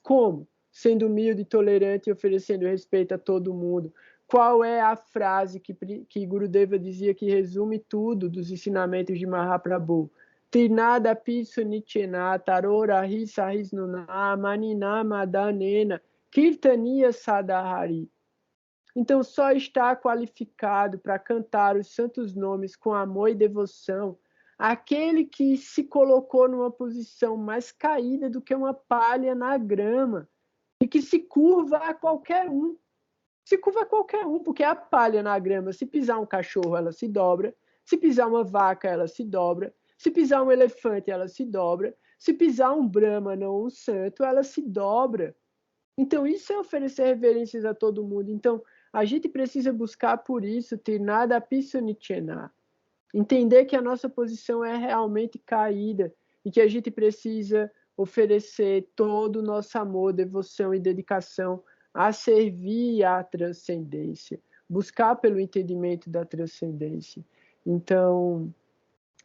Speaker 1: Como? Sendo humilde, tolerante e oferecendo respeito a todo mundo. Qual é a frase que Gurudeva dizia que resume tudo dos ensinamentos de Mahaprabhu? Tirnada piso nichena, tarora risa risnuna, manina madanena, kirtania sadahari. Então, só está qualificado para cantar os santos nomes com amor e devoção aquele que se colocou numa posição mais caída do que uma palha na grama e que se curva a qualquer um. Se curva a qualquer um, porque a palha na grama, se pisar um cachorro, ela se dobra. Se pisar uma vaca, ela se dobra. Se pisar um elefante, ela se dobra. Se pisar um brahmana ou um santo, ela se dobra. Então, isso é oferecer reverências a todo mundo. Então, a gente precisa buscar por isso, Tirnada Pisonichena. Entender que a nossa posição é realmente caída e que a gente precisa oferecer todo o nosso amor, devoção e dedicação a servir à transcendência, buscar pelo entendimento da transcendência. Então,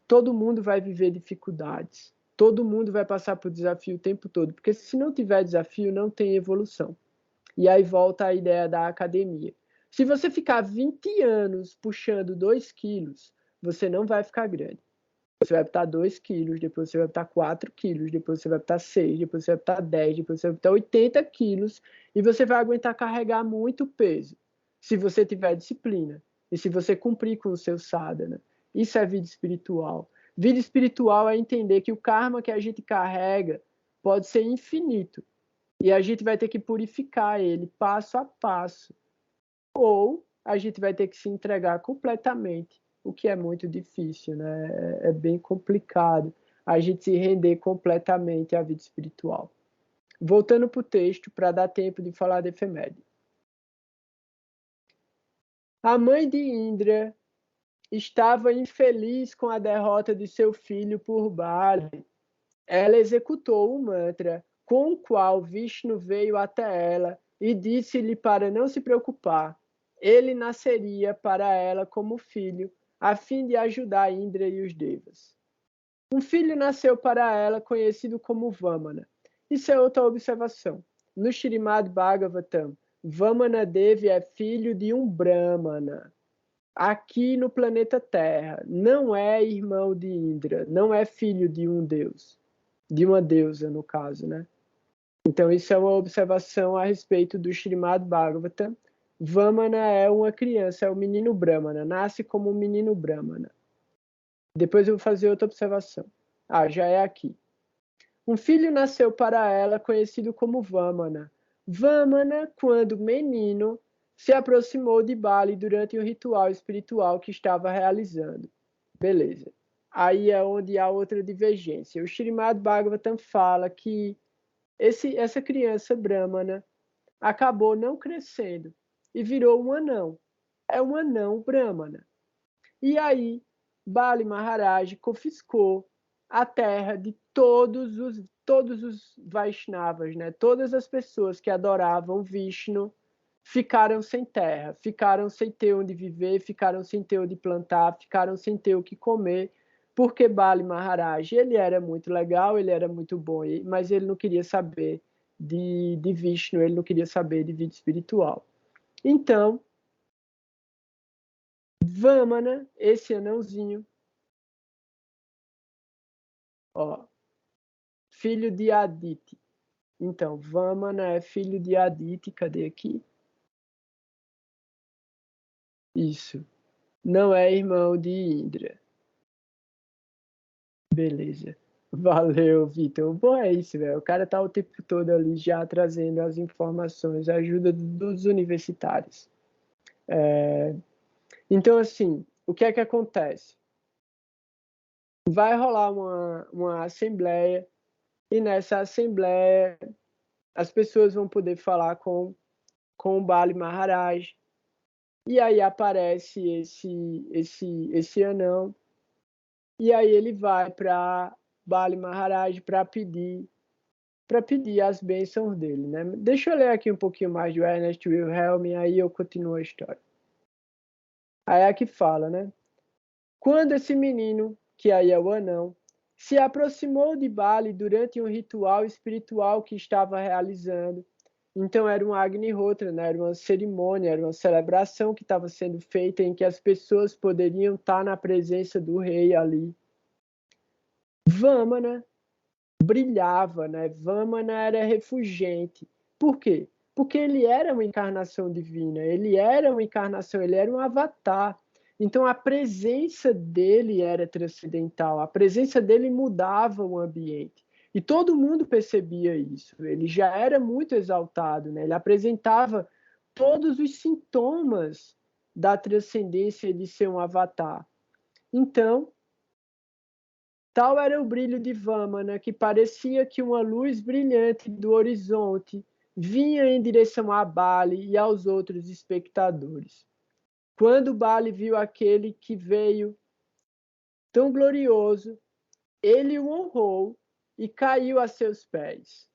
Speaker 1: todo mundo vai viver dificuldades, todo mundo vai passar por desafio o tempo todo, porque se não tiver desafio, não tem evolução. E aí volta a ideia da academia. Se você ficar 20 anos puxando 2 quilos, você não vai ficar grande. Você vai botar 2 quilos, depois você vai botar 4 quilos, depois você vai botar 6, depois você vai botar 10, depois você vai botar 80 quilos e você vai aguentar carregar muito peso, se você tiver disciplina e se você cumprir com o seu sadhana. Isso é vida espiritual. Vida espiritual é entender que o karma que a gente carrega pode ser infinito e a gente vai ter que purificar ele passo a passo. Ou a gente vai ter que se entregar completamente, o que é muito difícil, né? É bem complicado a gente se render completamente à vida espiritual. Voltando para o texto, para dar tempo de falar de efeméride. A mãe de Indra estava infeliz com a derrota de seu filho por Bali. Ela executou o mantra com o qual Vishnu veio até ela e disse-lhe para não se preocupar. Ele nasceria para ela como filho, a fim de ajudar Indra e os devas. Um filho nasceu para ela, conhecido como Vamana. Isso é outra observação. No Srimad Bhagavatam, Vamana Devi é filho de um Brahmana. Aqui no planeta Terra, não é irmão de Indra, não é filho de um deus, de uma deusa, no caso, né? Então, isso é uma observação a respeito do Srimad Bhagavatam. Vamana é uma criança, é um menino Brahmana, nasce como um menino Brahmana. Depois eu vou fazer outra observação. Já é aqui. Um filho nasceu para ela, conhecido como Vamana. Vamana, quando menino, se aproximou de Bali durante o ritual espiritual que estava realizando. Beleza. Aí é onde há outra divergência. O Srimad Bhagavatam fala que essa criança Brahmana acabou não crescendo e virou um anão. É um anão Brahmana. E aí, Bali Maharaj confiscou a terra de todos os Vaishnavas, né? Todas as pessoas que adoravam Vishnu ficaram sem terra, ficaram sem ter onde viver, ficaram sem ter onde plantar, ficaram sem ter o que comer, porque Bali Maharaj, ele era muito legal, ele era muito bom, mas ele não queria saber de Vishnu, ele não queria saber de vida espiritual. Então, Vamana, esse anãozinho, filho de Aditi. Então, Vamana é filho de Aditi, cadê aqui? Isso. Não é irmão de Indra. Beleza. Valeu, Vitor. O bom é isso, velho. O cara tá o tempo todo ali já trazendo as informações, a ajuda dos universitários. Então, assim, o que é que acontece? Vai rolar uma assembleia e nessa assembleia as pessoas vão poder falar com o Bali Maharaj. E aí aparece esse anão. E aí ele vai para Bali Maharaj para pedir as bênçãos dele, né? Deixa eu ler aqui um pouquinho mais do Ernest Wilhelm, aí eu continuo a história. Aí aqui fala, né? Quando esse menino, que aí é o anão, se aproximou de Bali durante um ritual espiritual que estava realizando, então era um Agnihotra, né? Era uma cerimônia, era uma celebração que estava sendo feita em que as pessoas poderiam estar na presença do rei ali. Vamana brilhava, né? Vamana era refulgente. Por quê? Porque ele era uma encarnação divina, ele era uma encarnação, ele era um avatar. Então a presença dele era transcendental, a presença dele mudava o ambiente. E todo mundo percebia isso. Ele já era muito exaltado, né? Ele apresentava todos os sintomas da transcendência de ser um avatar. Então, tal era o brilho de Vamana, que parecia que uma luz brilhante do horizonte vinha em direção a Bali e aos outros espectadores. Quando Bali viu aquele que veio tão glorioso, ele o honrou e caiu a seus pés.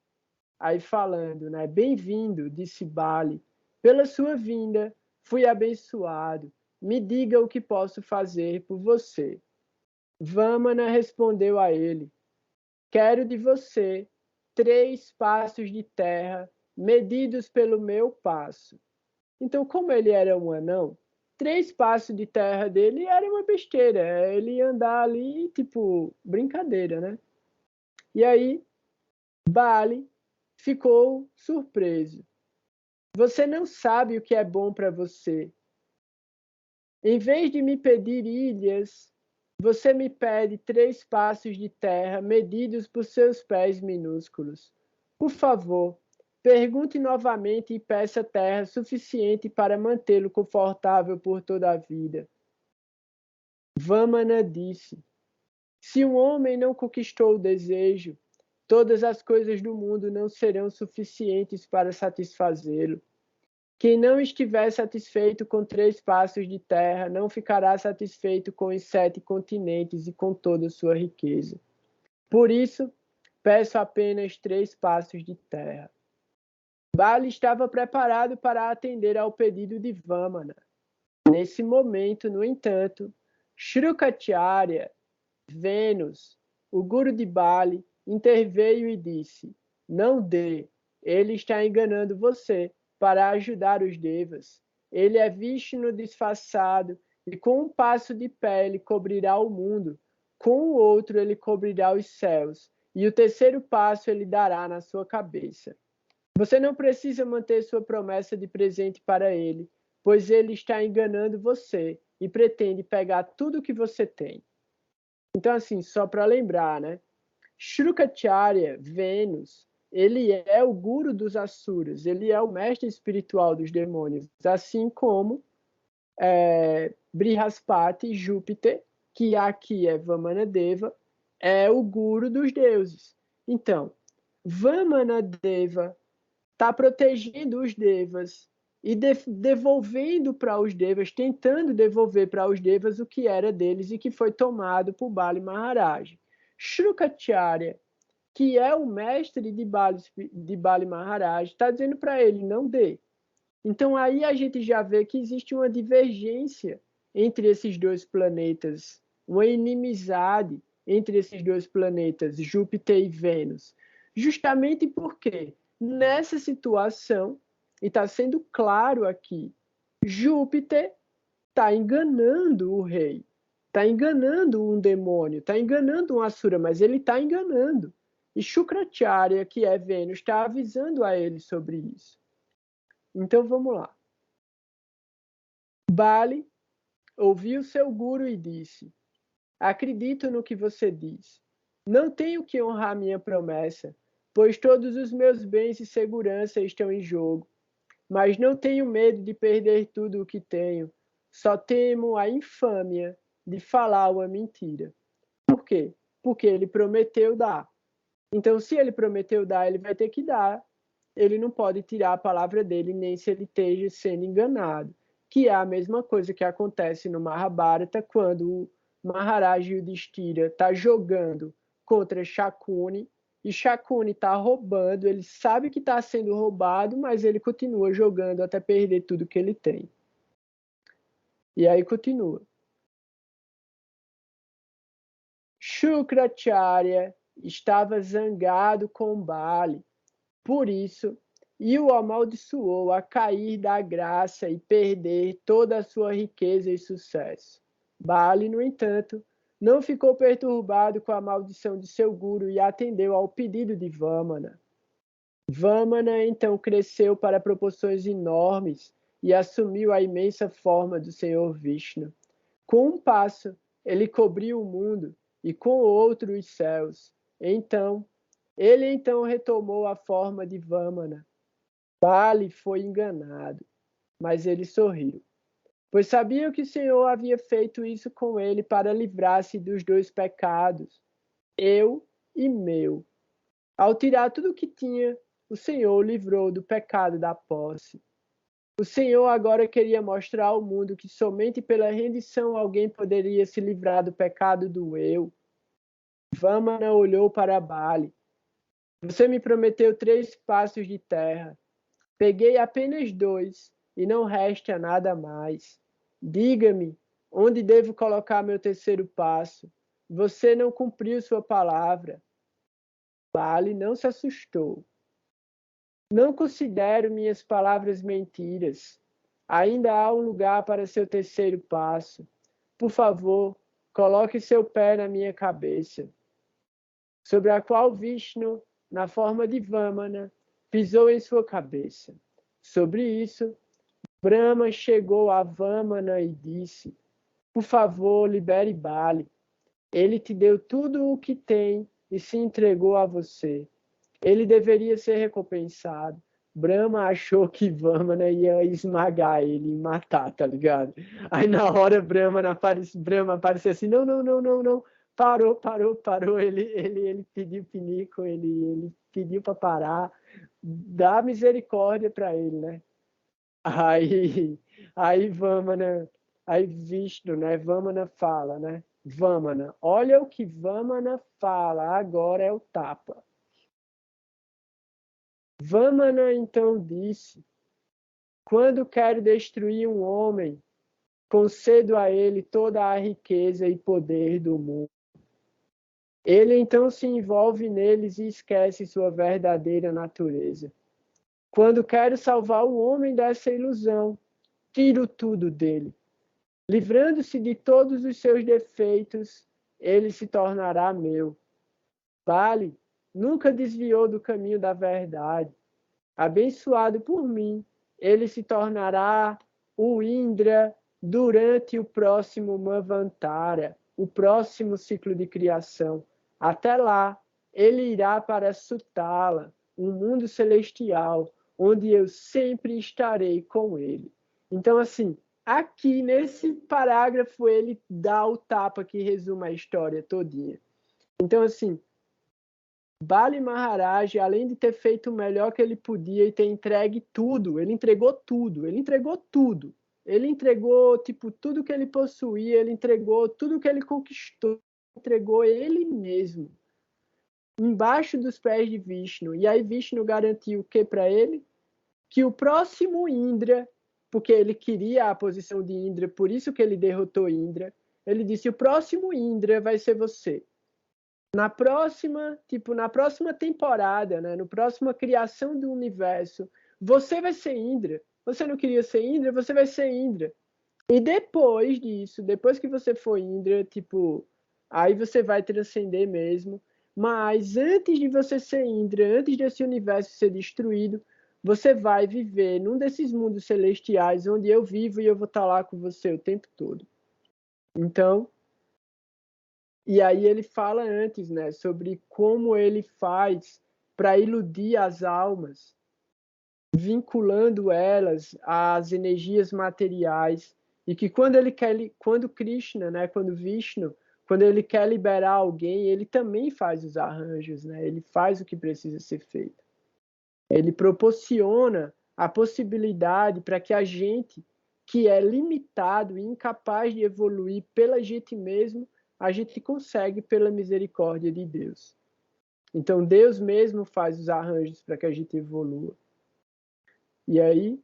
Speaker 1: Aí falando, né? Bem-vindo, disse Bali, pela sua vinda fui abençoado. Me diga o que posso fazer por você. Vamana respondeu a ele: quero de você 3 passos de terra medidos pelo meu passo. Então, como ele era um anão, 3 passos de terra dele era uma besteira. Ele ia andar ali, tipo, brincadeira, né? E aí, Bali ficou surpreso. Você não sabe o que é bom para você. Em vez de me pedir ilhas, você me pede 3 passos de terra medidos por seus pés minúsculos. Por favor, pergunte novamente e peça terra suficiente para mantê-lo confortável por toda a vida. Vamana disse: se um homem não conquistou o desejo, todas as coisas do mundo não serão suficientes para satisfazê-lo. Quem não estiver satisfeito com 3 passos de terra, não ficará satisfeito com os 7 continentes e com toda a sua riqueza. Por isso, peço apenas 3 passos de terra. Bali estava preparado para atender ao pedido de Vamana. Nesse momento, no entanto, Shrukacharya, Vênus, o guru de Bali, interveio e disse: não dê, ele está enganando você para ajudar os devas. Ele é Vishnu disfarçado e com um passo de pé ele cobrirá o mundo, com o outro ele cobrirá os céus e o terceiro passo ele dará na sua cabeça. Você não precisa manter sua promessa de presente para ele, pois ele está enganando você e pretende pegar tudo que você tem. Então, assim, só para lembrar, né? Shrukacharya, Vênus, ele é o guru dos asuras, ele é o mestre espiritual dos demônios, assim como Brihaspati, Júpiter, que aqui é Vamanadeva, é o guru dos deuses. Então, Vamanadeva está protegendo os devas e devolvendo para os devas, tentando devolver para os devas o que era deles e que foi tomado por Bali Maharaj. Shrukacharya, que é o mestre de Bali Maharaj, está dizendo para ele, não dê. Então aí a gente já vê que existe uma divergência entre esses dois planetas, uma inimizade entre esses dois planetas, Júpiter e Vênus. Justamente porque nessa situação, e está sendo claro aqui, Júpiter está enganando o rei, está enganando um demônio, está enganando um asura, mas ele está enganando. E Shukracharya, que é Vênus, está avisando a ele sobre isso. Então vamos lá. Bali ouviu seu guru e disse: acredito no que você diz. Não tenho que honrar minha promessa, pois todos os meus bens e segurança estão em jogo. Mas não tenho medo de perder tudo o que tenho. Só temo a infâmia de falar uma mentira. Por quê? Porque ele prometeu dar. Então, se ele prometeu dar, ele vai ter que dar. Ele não pode tirar a palavra dele, nem se ele esteja sendo enganado. Que é a mesma coisa que acontece no Mahabharata, quando o Maharaj Yudhishthira está jogando contra Shakuni, e Shakuni está roubando, ele sabe que está sendo roubado, mas ele continua jogando até perder tudo que ele tem. E aí continua. Shukracharya estava zangado com Bali, por isso, e o amaldiçoou a cair da graça e perder toda a sua riqueza e sucesso. Bali, no entanto, não ficou perturbado com a maldição de seu guru e atendeu ao pedido de Vamana. Vamana então cresceu para proporções enormes e assumiu a imensa forma do Senhor Vishnu. Com um passo, ele cobriu o mundo e com o outro os céus. Ele então retomou a forma de Vamana. Bali foi enganado, mas ele sorriu, pois sabia que o Senhor havia feito isso com ele para livrar-se dos dois pecados, eu e meu. Ao tirar tudo o que tinha, o Senhor o livrou do pecado da posse. O Senhor agora queria mostrar ao mundo que somente pela rendição alguém poderia se livrar do pecado do eu. Vamana olhou para Bali. Você me prometeu 3 passos de terra. Peguei apenas 2 e não resta nada mais. Diga-me, onde devo colocar meu 3º passo? Você não cumpriu sua palavra. Bali não se assustou. Não considero minhas palavras mentiras. Ainda há um lugar para seu 3º passo. Por favor, coloque seu pé na minha cabeça, sobre a qual Vishnu, na forma de Vamana, pisou em sua cabeça. Sobre isso, Brahma chegou a Vamana e disse: por favor, libere Bali. Ele te deu tudo o que tem e se entregou a você. Ele deveria ser recompensado. Brahma achou que Vamana ia esmagar ele e matar, tá ligado? Aí na hora Brahma apareceu assim, não. Parou. Ele pediu pinico, ele pediu para parar. Dá misericórdia para ele, né? Aí Vamana, aí Vishnu, né? Vamana fala, né? Vamana, olha o que Vamana fala, agora é o tapa. Vamana então disse: quando quero destruir um homem, concedo a ele toda a riqueza e poder do mundo. Ele então se envolve neles e esquece sua verdadeira natureza. Quando quero salvar o homem dessa ilusão, tiro tudo dele. Livrando-se de todos os seus defeitos, ele se tornará meu. Bali nunca desviou do caminho da verdade. Abençoado por mim, ele se tornará o Indra durante o próximo Manvantara, o próximo ciclo de criação. Até lá, ele irá para Sutala, um mundo celestial, onde eu sempre estarei com ele. Então, assim, aqui nesse parágrafo ele dá o tapa que resume a história todinha. Então, assim, Bali Maharaj, além de ter feito o melhor que ele podia e ter entregue tudo, ele entregou tudo. Ele entregou, tipo, tudo que ele possuía, ele entregou tudo que ele conquistou, entregou ele mesmo, embaixo dos pés de Vishnu. E aí Vishnu garantiu o que para ele? Que o próximo Indra, porque ele queria a posição de Indra, por isso que ele derrotou Indra, ele disse: o próximo Indra vai ser você. Na próxima temporada, né, na próxima criação do universo, você vai ser Indra. Você não queria ser Indra? Você vai ser Indra. E depois disso, depois que você for Indra, tipo, aí você vai transcender mesmo. Mas antes de você ser Indra, antes desse universo ser destruído, você vai viver num desses mundos celestiais onde eu vivo e eu vou estar lá com você o tempo todo. Então, e aí ele fala antes, né, sobre como ele faz para iludir as almas, vinculando elas às energias materiais, e que quando Krishna, né, quando Vishnu, quando ele quer liberar alguém, ele também faz os arranjos, né, ele faz o que precisa ser feito. Ele proporciona a possibilidade para que a gente, que é limitado e incapaz de evoluir pela gente mesmo, a gente consegue pela misericórdia de Deus. Então, Deus mesmo faz os arranjos para que a gente evolua. E aí,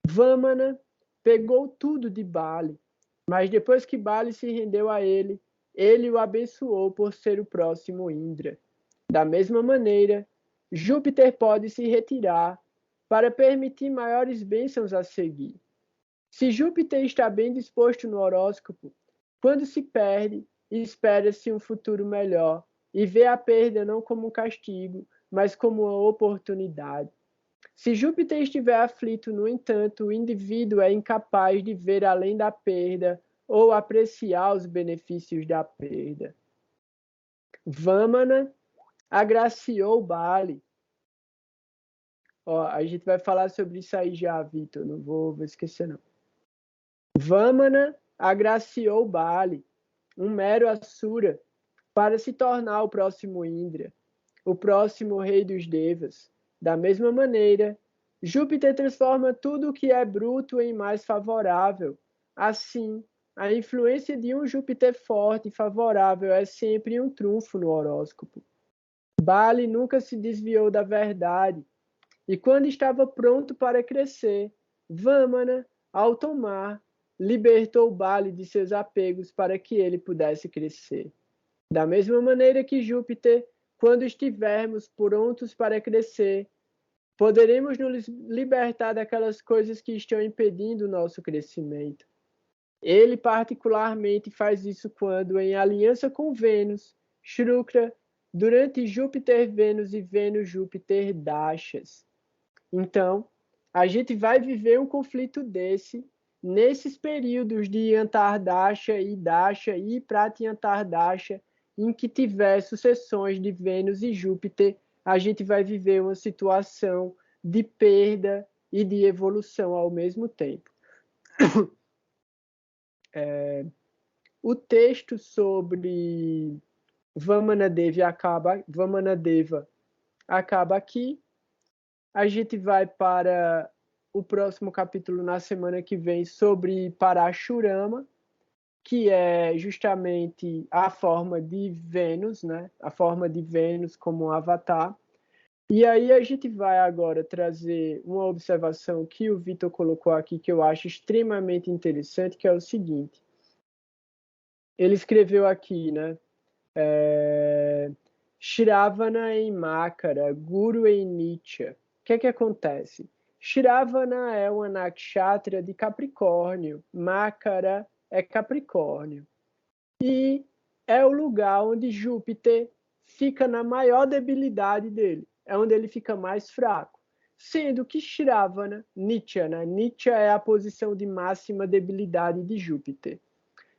Speaker 1: Vamana pegou tudo de Bali, mas depois que Bali se rendeu a ele, ele o abençoou por ser o próximo Indra. Da mesma maneira, Júpiter pode se retirar para permitir maiores bênçãos a seguir. Se Júpiter está bem disposto no horóscopo, quando se perde, espera-se um futuro melhor e vê a perda não como um castigo, mas como uma oportunidade. Se Júpiter estiver aflito, no entanto, o indivíduo é incapaz de ver além da perda ou apreciar os benefícios da perda. Vamana agraciou Bali. A gente vai falar sobre isso aí já, Vitor, não vou esquecer não. Vamana agraciou Bali, um mero Asura, para se tornar o próximo Indra, o próximo rei dos Devas. Da mesma maneira, Júpiter transforma tudo o que é bruto em mais favorável. Assim, a influência de um Júpiter forte e favorável é sempre um trunfo no horóscopo. Bali nunca se desviou da verdade, e quando estava pronto para crescer, Vamana, ao tomar, libertou Bali de seus apegos para que ele pudesse crescer. Da mesma maneira que Júpiter, quando estivermos prontos para crescer, poderemos nos libertar daquelas coisas que estão impedindo o nosso crescimento. Ele particularmente faz isso quando, em aliança com Vênus, Shukra, durante Júpiter, Vênus e Vênus-Júpiter Dashas. Então, a gente vai viver um conflito desse nesses períodos de Antardasha e Dasha e Pratyantardasha, em que tiver sucessões de Vênus e Júpiter, a gente vai viver uma situação de perda e de evolução ao mesmo tempo. O texto sobre Vamanadeva acaba aqui. A gente vai para o próximo capítulo na semana que vem sobre Parashurama, que é justamente a forma de Vênus, né? A forma de Vênus como um avatar. E aí a gente vai agora trazer uma observação que o Vitor colocou aqui, que eu acho extremamente interessante, que é o seguinte. Ele escreveu aqui, né? Shravana em Makara, Guru em Nitya. O que acontece? Shravana é uma nakshatra de Capricórnio, Makara é Capricórnio. E é o lugar onde Júpiter fica na maior debilidade dele, é onde ele fica mais fraco. Sendo que Shravana, Nitya, né? Nitya é a posição de máxima debilidade de Júpiter.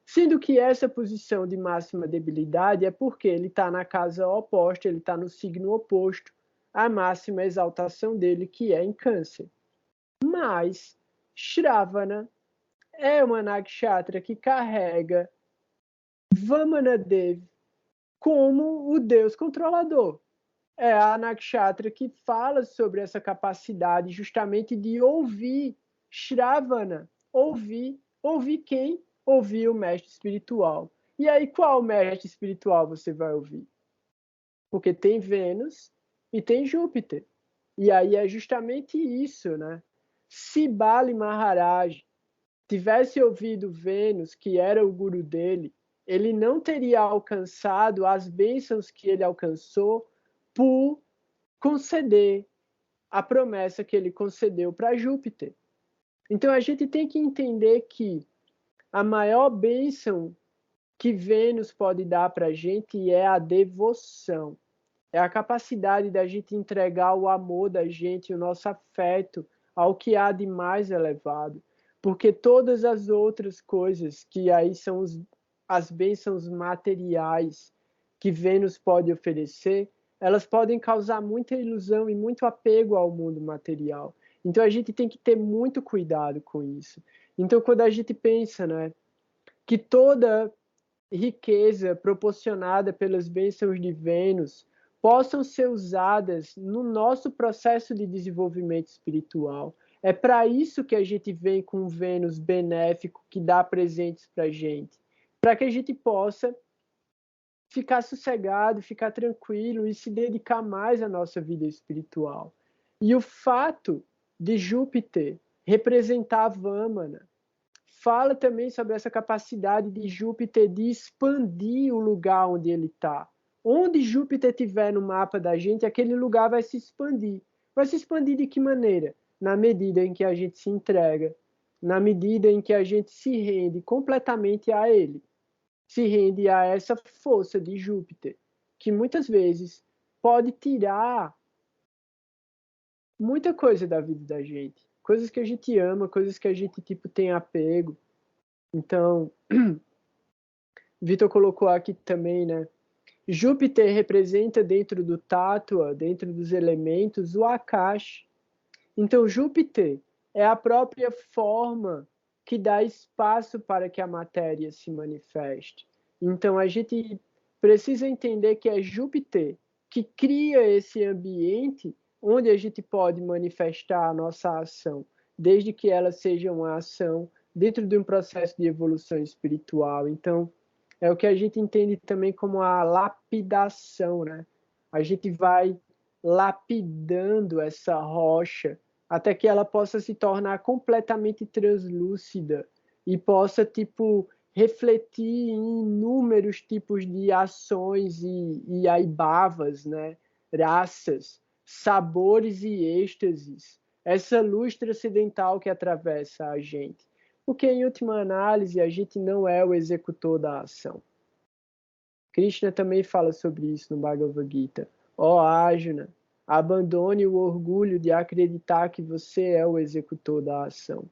Speaker 1: Sendo que essa posição de máxima debilidade é porque ele está na casa oposta, ele está no signo oposto à máxima exaltação dele, que é em Câncer. Mas Shravana é uma nakshatra que carrega Vamanadev como o deus controlador. É a nakshatra que fala sobre essa capacidade justamente de ouvir Shravana. Ouvir quem? Ouvir o mestre espiritual. E aí, qual mestre espiritual você vai ouvir? Porque tem Vênus e tem Júpiter. E aí é justamente isso, né? Se Bali Maharaj tivesse ouvido Vênus, que era o guru dele, ele não teria alcançado as bênçãos que ele alcançou por conceder a promessa que ele concedeu para Júpiter. Então a gente tem que entender que a maior bênção que Vênus pode dar para a gente é a devoção. É a capacidade da gente entregar o amor da gente, o nosso afeto ao que há de mais elevado. Porque todas as outras coisas que aí são as bênçãos materiais que Vênus pode oferecer, elas podem causar muita ilusão e muito apego ao mundo material. Então a gente tem que ter muito cuidado com isso. Então quando a gente pensa, né, que toda riqueza proporcionada pelas bênçãos de Vênus possam ser usadas no nosso processo de desenvolvimento espiritual. É para isso que a gente vem com um Vênus benéfico que dá presentes para a gente, para que a gente possa ficar sossegado, ficar tranquilo e se dedicar mais à nossa vida espiritual. E o fato de Júpiter representar Vamana fala também sobre essa capacidade de Júpiter de expandir o lugar onde ele está. Onde Júpiter estiver no mapa da gente, aquele lugar vai se expandir. Vai se expandir de que maneira? Na medida em que a gente se entrega, na medida em que a gente se rende completamente a ele. se rende a essa força de Júpiter, que muitas vezes pode tirar muita coisa da vida da gente. Coisas que a gente ama, coisas que a gente tipo tem apego. Então, Vitor colocou aqui também, né? Júpiter representa dentro do Tátua, dentro dos elementos, o Akash. Então, Júpiter é a própria forma que dá espaço para que a matéria se manifeste. Então, a gente precisa entender que é Júpiter que cria esse ambiente onde a gente pode manifestar a nossa ação, desde que ela seja uma ação dentro de um processo de evolução espiritual. Então, é o que a gente entende também como a lapidação, né? A gente vai lapidando essa rocha até que ela possa se tornar completamente translúcida e possa, tipo, refletir em inúmeros tipos de ações e aibavas, né? Raças, sabores e êxtases. Essa luz transcendental que atravessa a gente. Porque, em última análise, a gente não é o executor da ação. Krishna também fala sobre isso no Bhagavad Gita. Ó Arjuna, abandone o orgulho de acreditar que você é o executor da ação.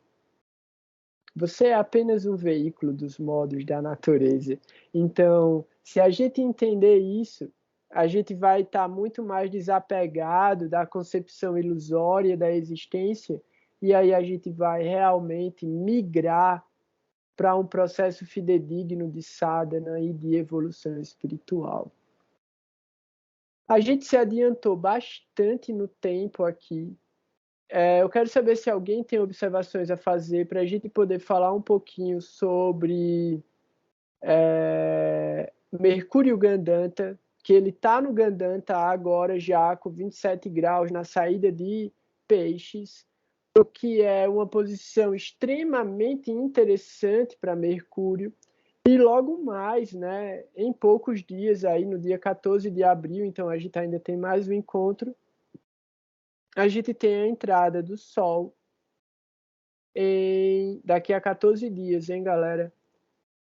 Speaker 1: Você é apenas um veículo dos modos da natureza. Então, se a gente entender isso, a gente vai estar muito mais desapegado da concepção ilusória da existência, e aí a gente vai realmente migrar para um processo fidedigno de sadhana e de evolução espiritual. A gente se adiantou bastante no tempo aqui. Eu quero saber se alguém tem observações a fazer para a gente poder falar um pouquinho sobre Mercúrio Gandanta, que ele está no Gandanta agora já com 27 graus na saída de Peixes, o que é uma posição extremamente interessante para Mercúrio. E logo mais, né, em poucos dias, aí no dia 14 de abril, então a gente ainda tem mais um encontro, a gente tem a entrada do Sol daqui a 14 dias, hein, galera?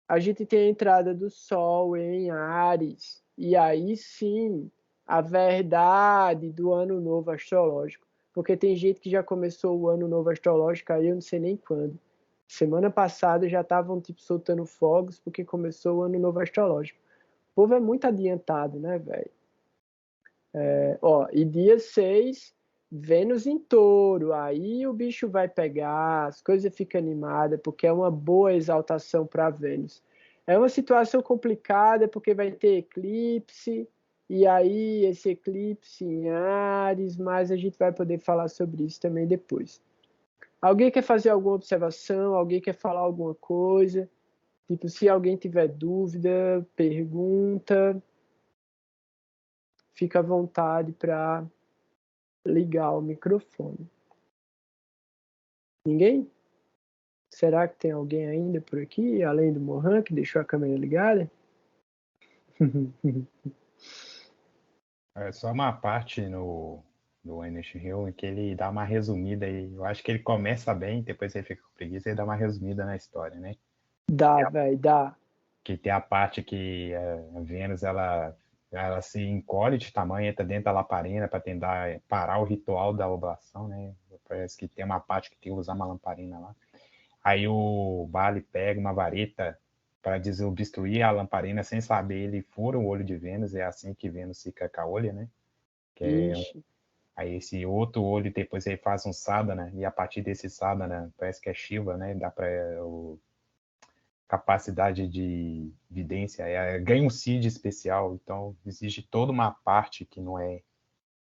Speaker 1: A gente tem a entrada do Sol em Áries, e aí sim, a verdade do Ano Novo Astrológico. Porque tem gente que já começou o Ano Novo Astrológico aí, eu não sei nem quando. Semana passada já estavam tipo, soltando fogos porque começou o Ano Novo Astrológico. O povo é muito adiantado, né, velho? E dia 6, Vênus em Touro. Aí o bicho vai pegar, as coisas ficam animadas, porque é uma boa exaltação para Vênus. É uma situação complicada, porque vai ter eclipse, e aí esse eclipse em Áries, mas a gente vai poder falar sobre isso também depois. Alguém quer fazer alguma observação? Alguém quer falar alguma coisa? Tipo, se alguém tiver dúvida, pergunta, fica à vontade para ligar o microfone. Ninguém? Será que tem alguém ainda por aqui, além do Mohan, que deixou a câmera ligada?
Speaker 4: É só uma parte no Ernest Hill em que ele dá uma resumida e eu acho que ele começa bem, depois ele fica com preguiça e dá uma resumida na história, né?
Speaker 1: Dá, velho, dá.
Speaker 4: Que tem a parte que a Vênus ela se encolhe de tamanho, entra dentro da lamparina para tentar parar o ritual da oblação, né? Parece que tem uma parte que tem que usar uma lamparina lá. Aí o Bali pega uma vareta para desobstruir a lamparina sem saber, ele fura o olho de Vênus, é assim que Vênus fica com a olho, né? Aí esse outro olho depois ele faz um sadhana, e a partir desse sadhana, parece que é Shiva, né? Dá para capacidade de vidência, ganha um seed especial, então existe toda uma parte que não é,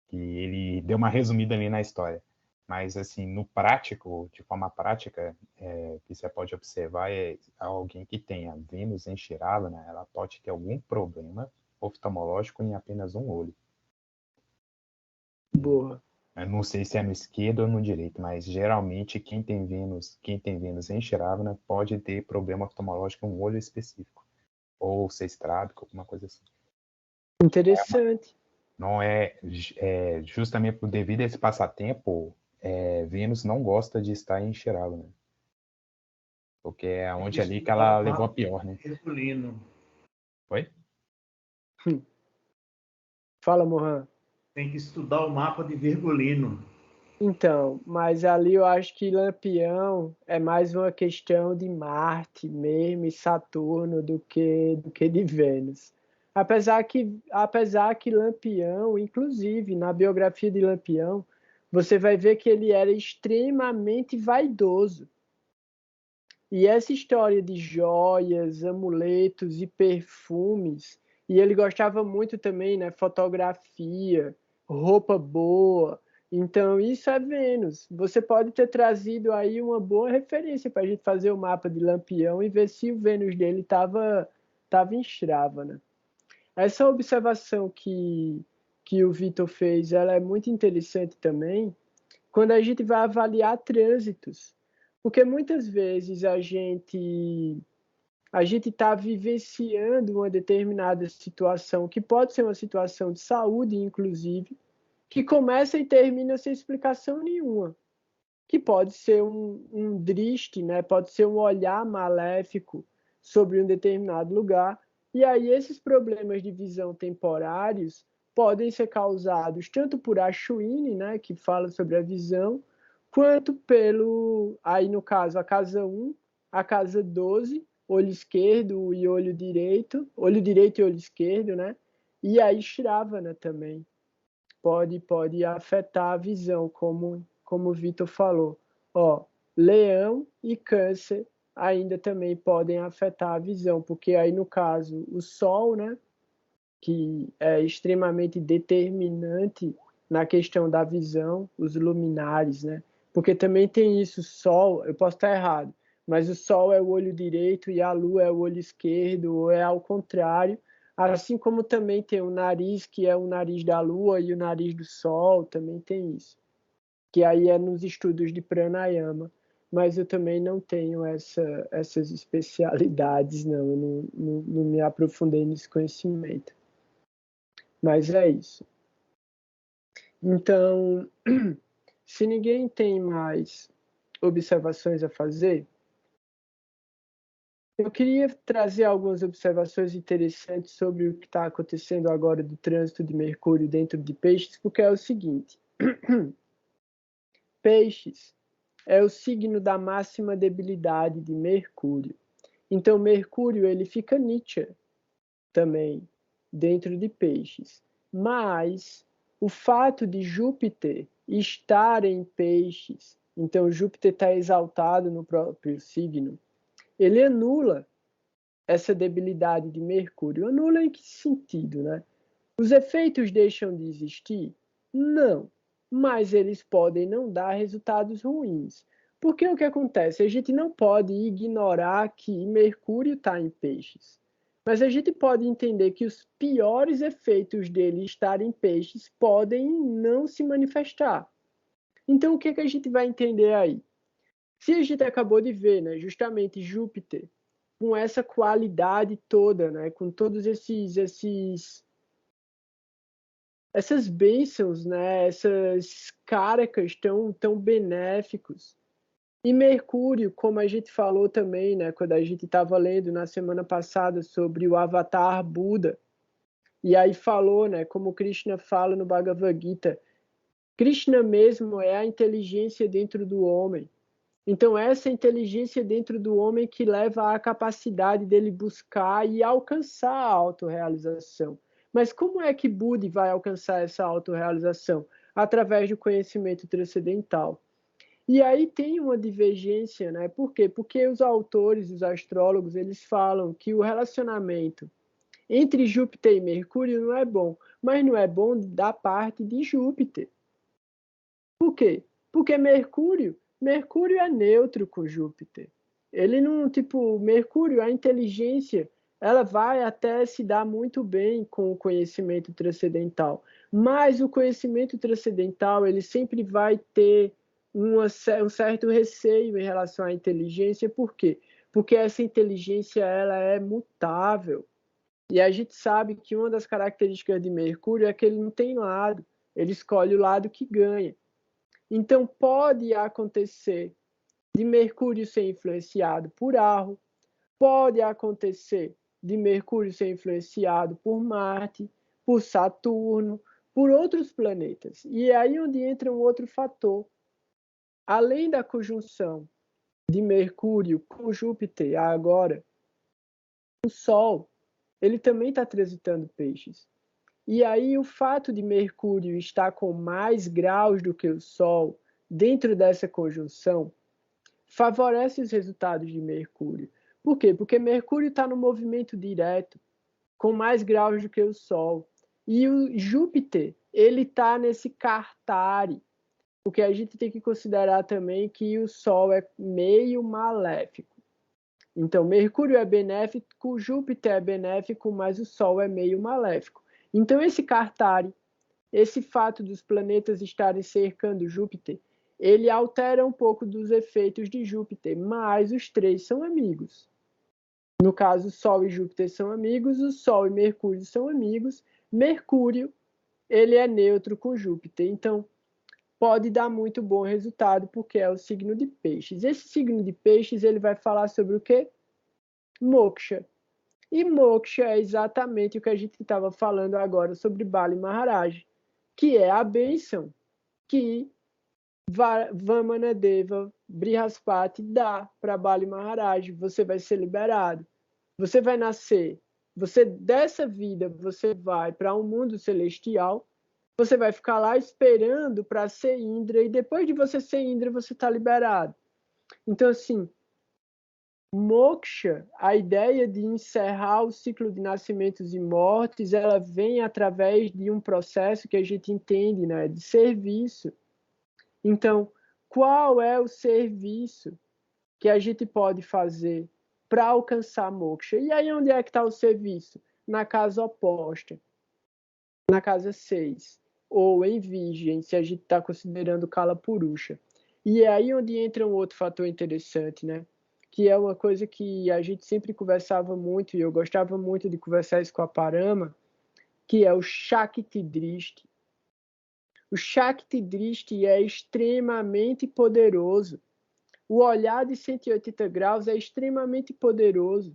Speaker 4: que ele deu uma resumida ali na história. Mas, assim, no prático, de forma prática, que você pode observar é alguém que tenha Vênus em Shiravana, ela pode ter algum problema oftalmológico em apenas um olho.
Speaker 1: Boa.
Speaker 4: Eu não sei se é no esquerdo ou no direito, mas geralmente quem tem Vênus em Shiravana pode ter problema oftalmológico em um olho específico, ou ser estrábico, alguma coisa assim.
Speaker 1: Interessante.
Speaker 4: Não é justamente devido a esse passatempo, Vênus não gosta de estar em Shiravana, porque é onde ali que ela levou a pior, né?
Speaker 2: Regulino.
Speaker 4: Oi?
Speaker 1: Fala, Mohan.
Speaker 2: Tem que estudar o mapa de Virgulino.
Speaker 1: Então, mas ali eu acho que Lampião é mais uma questão de Marte mesmo e Saturno do que de Vênus. Apesar que Lampião, inclusive na biografia de Lampião, você vai ver que ele era extremamente vaidoso. E essa história de joias, amuletos e perfumes, e ele gostava muito também, né, fotografia, roupa boa. Então, isso é Vênus. Você pode ter trazido aí uma boa referência para a gente fazer o mapa de Lampião e ver se o Vênus dele tava em Strava, né? Essa observação que o Vitor fez, ela é muito interessante também, quando a gente vai avaliar trânsitos. Porque muitas vezes a gente está vivenciando uma determinada situação, que pode ser uma situação de saúde, inclusive, que começa e termina sem explicação nenhuma. Que pode ser um driste, né? Pode ser um olhar maléfico sobre um determinado lugar. E aí esses problemas de visão temporários podem ser causados tanto por Ashwini, né, que fala sobre a visão, quanto pelo, aí no caso, a casa 1, a casa 12, olho esquerdo e olho direito e olho esquerdo, né? E aí Shravana também pode afetar a visão, como o Vitor falou. Ó, Leão e Câncer ainda também podem afetar a visão, porque aí no caso o Sol, né, que é extremamente determinante na questão da visão, os luminares, né? Porque também tem isso, Sol, eu posso estar errado, mas o Sol é o olho direito e a Lua é o olho esquerdo, ou é ao contrário, assim como também tem o nariz, que é o nariz da Lua, e o nariz do Sol, também tem isso. Que aí é nos estudos de pranayama, mas eu também não tenho essas especialidades, não. Eu não me aprofundei nesse conhecimento. Mas é isso. Então, se ninguém tem mais observações a fazer, eu queria trazer algumas observações interessantes sobre o que está acontecendo agora do trânsito de Mercúrio dentro de Peixes, porque é o seguinte: Peixes é o signo da máxima debilidade de Mercúrio. Então, Mercúrio ele fica Nietzsche também dentro de Peixes. Mas o fato de Júpiter estar em Peixes, então Júpiter está exaltado no próprio signo, ele anula essa debilidade de Mercúrio. Anula em que sentido, né? Os efeitos deixam de existir? Não, mas eles podem não dar resultados ruins. Porque o que acontece? A gente não pode ignorar que Mercúrio está em Peixes. Mas a gente pode entender que os piores efeitos dele estar em Peixes podem não se manifestar. Então, o que a gente vai entender aí? Se a gente acabou de ver, né, justamente Júpiter, com essa qualidade toda, né, com todos essas bênçãos, né, essas caracas tão benéficos. E Mercúrio, como a gente falou também, né, quando a gente estava lendo na semana passada sobre o Avatar Buda, e aí falou, né, como Krishna fala no Bhagavad Gita, Krishna mesmo é a inteligência dentro do homem. Então, essa inteligência dentro do homem que leva à capacidade dele buscar e alcançar a autorrealização. Mas como é que Buda vai alcançar essa autorrealização? Através do conhecimento transcendental. E aí tem uma divergência, né? Por quê? Porque os autores, os astrólogos, eles falam que o relacionamento entre Júpiter e Mercúrio não é bom, mas não é bom da parte de Júpiter. Por quê? Porque Mercúrio é neutro com Júpiter. Ele não, tipo, Mercúrio, a inteligência, ela vai até se dar muito bem com o conhecimento transcendental. Mas o conhecimento transcendental, ele sempre vai ter um certo receio em relação à inteligência. Por quê? Porque essa inteligência, ela é mutável. E a gente sabe que uma das características de Mercúrio é que ele não tem lado. Ele escolhe o lado que ganha. Então, pode acontecer de Mercúrio ser influenciado por Arro, pode acontecer de Mercúrio ser influenciado por Marte, por Saturno, por outros planetas. E é aí onde entra um outro fator. Além da conjunção de Mercúrio com Júpiter agora, o Sol, ele também está transitando Peixes. E aí o fato de Mercúrio estar com mais graus do que o Sol dentro dessa conjunção favorece os resultados de Mercúrio. Por quê? Porque Mercúrio está no movimento direto, com mais graus do que o Sol. E o Júpiter, ele está nesse Cartare, porque a gente tem que considerar também que o Sol é meio maléfico. Então, Mercúrio é benéfico, Júpiter é benéfico, mas o Sol é meio maléfico. Então, esse Cartare, esse fato dos planetas estarem cercando Júpiter, ele altera um pouco dos efeitos de Júpiter, mas os três são amigos. No caso, Sol e Júpiter são amigos, o Sol e Mercúrio são amigos. Mercúrio, ele é neutro com Júpiter. Então, pode dar muito bom resultado, porque é o signo de Peixes. Esse signo de Peixes, ele vai falar sobre o quê? Moksha. E Moksha é exatamente o que a gente estava falando agora sobre Bali Maharaj, que é a bênção que Vamanadeva Brihaspati dá para Bali Maharaj. Você vai ser liberado. Você vai nascer. Dessa vida, você vai para um mundo celestial. Você vai ficar lá esperando para ser Indra. E depois de você ser Indra, você está liberado. Então, assim, Moksha, a ideia de encerrar o ciclo de nascimentos e mortes, ela vem através de um processo que a gente entende, né, de serviço. Então, qual é o serviço que a gente pode fazer para alcançar Moksha? E aí, onde é que está o serviço? Na casa oposta, na casa 6, ou em Virgem, se a gente está considerando Kala Purusha. E é aí onde entra um outro fator interessante, né? Que é uma coisa que a gente sempre conversava muito, e eu gostava muito de conversar isso com a Parama, que é o Shakti Drishti. O Shakti Drishti é extremamente poderoso. O olhar de 180 graus é extremamente poderoso.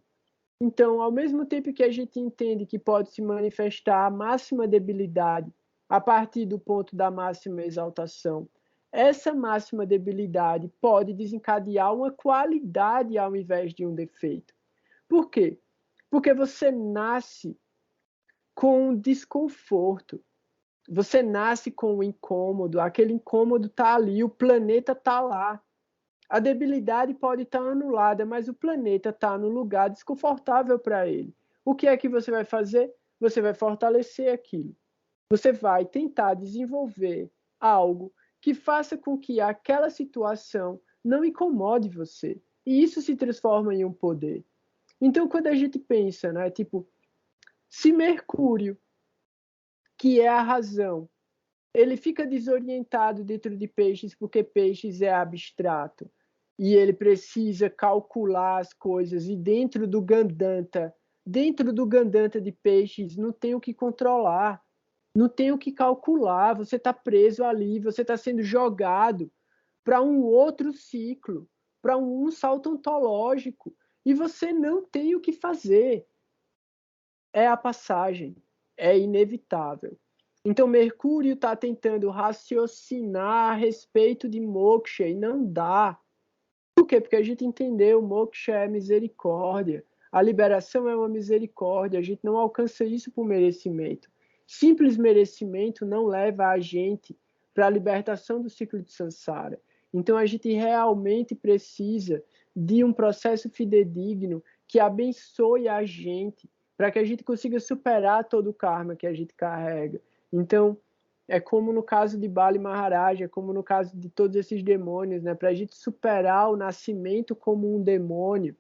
Speaker 1: Então, ao mesmo tempo que a gente entende que pode se manifestar a máxima debilidade a partir do ponto da máxima exaltação, essa máxima debilidade pode desencadear uma qualidade ao invés de um defeito. Por quê? Porque você nasce com desconforto. Você nasce com o incômodo, aquele incômodo está ali, o planeta está lá. A debilidade pode estar anulada, mas o planeta está no lugar desconfortável para ele. O que é que você vai fazer? Você vai fortalecer aquilo. Você vai tentar desenvolver algo que faça com que aquela situação não incomode você. E isso se transforma em um poder. Então, quando a gente pensa, né, tipo, se Mercúrio, que é a razão, ele fica desorientado dentro de Peixes, porque Peixes é abstrato. E ele precisa calcular as coisas. E dentro do Gandanta de Peixes, não tem o que controlar. Não tem o que calcular. Você está preso ali. Você está sendo jogado para um outro ciclo, para um salto ontológico. E você não tem o que fazer. É a passagem. É inevitável. Então, Mercúrio está tentando raciocinar a respeito de Moksha e não dá. Por quê? Porque a gente entendeu, Moksha é misericórdia. A liberação é uma misericórdia. A gente não alcança isso por merecimento. Simples merecimento não leva a gente para a libertação do ciclo de Sansara. Então, a gente realmente precisa de um processo fidedigno que abençoe a gente, para que a gente consiga superar todo o karma que a gente carrega. Então, é como no caso de Bali Maharaj, é como no caso de todos esses demônios, né? Para a gente superar o nascimento como um demônio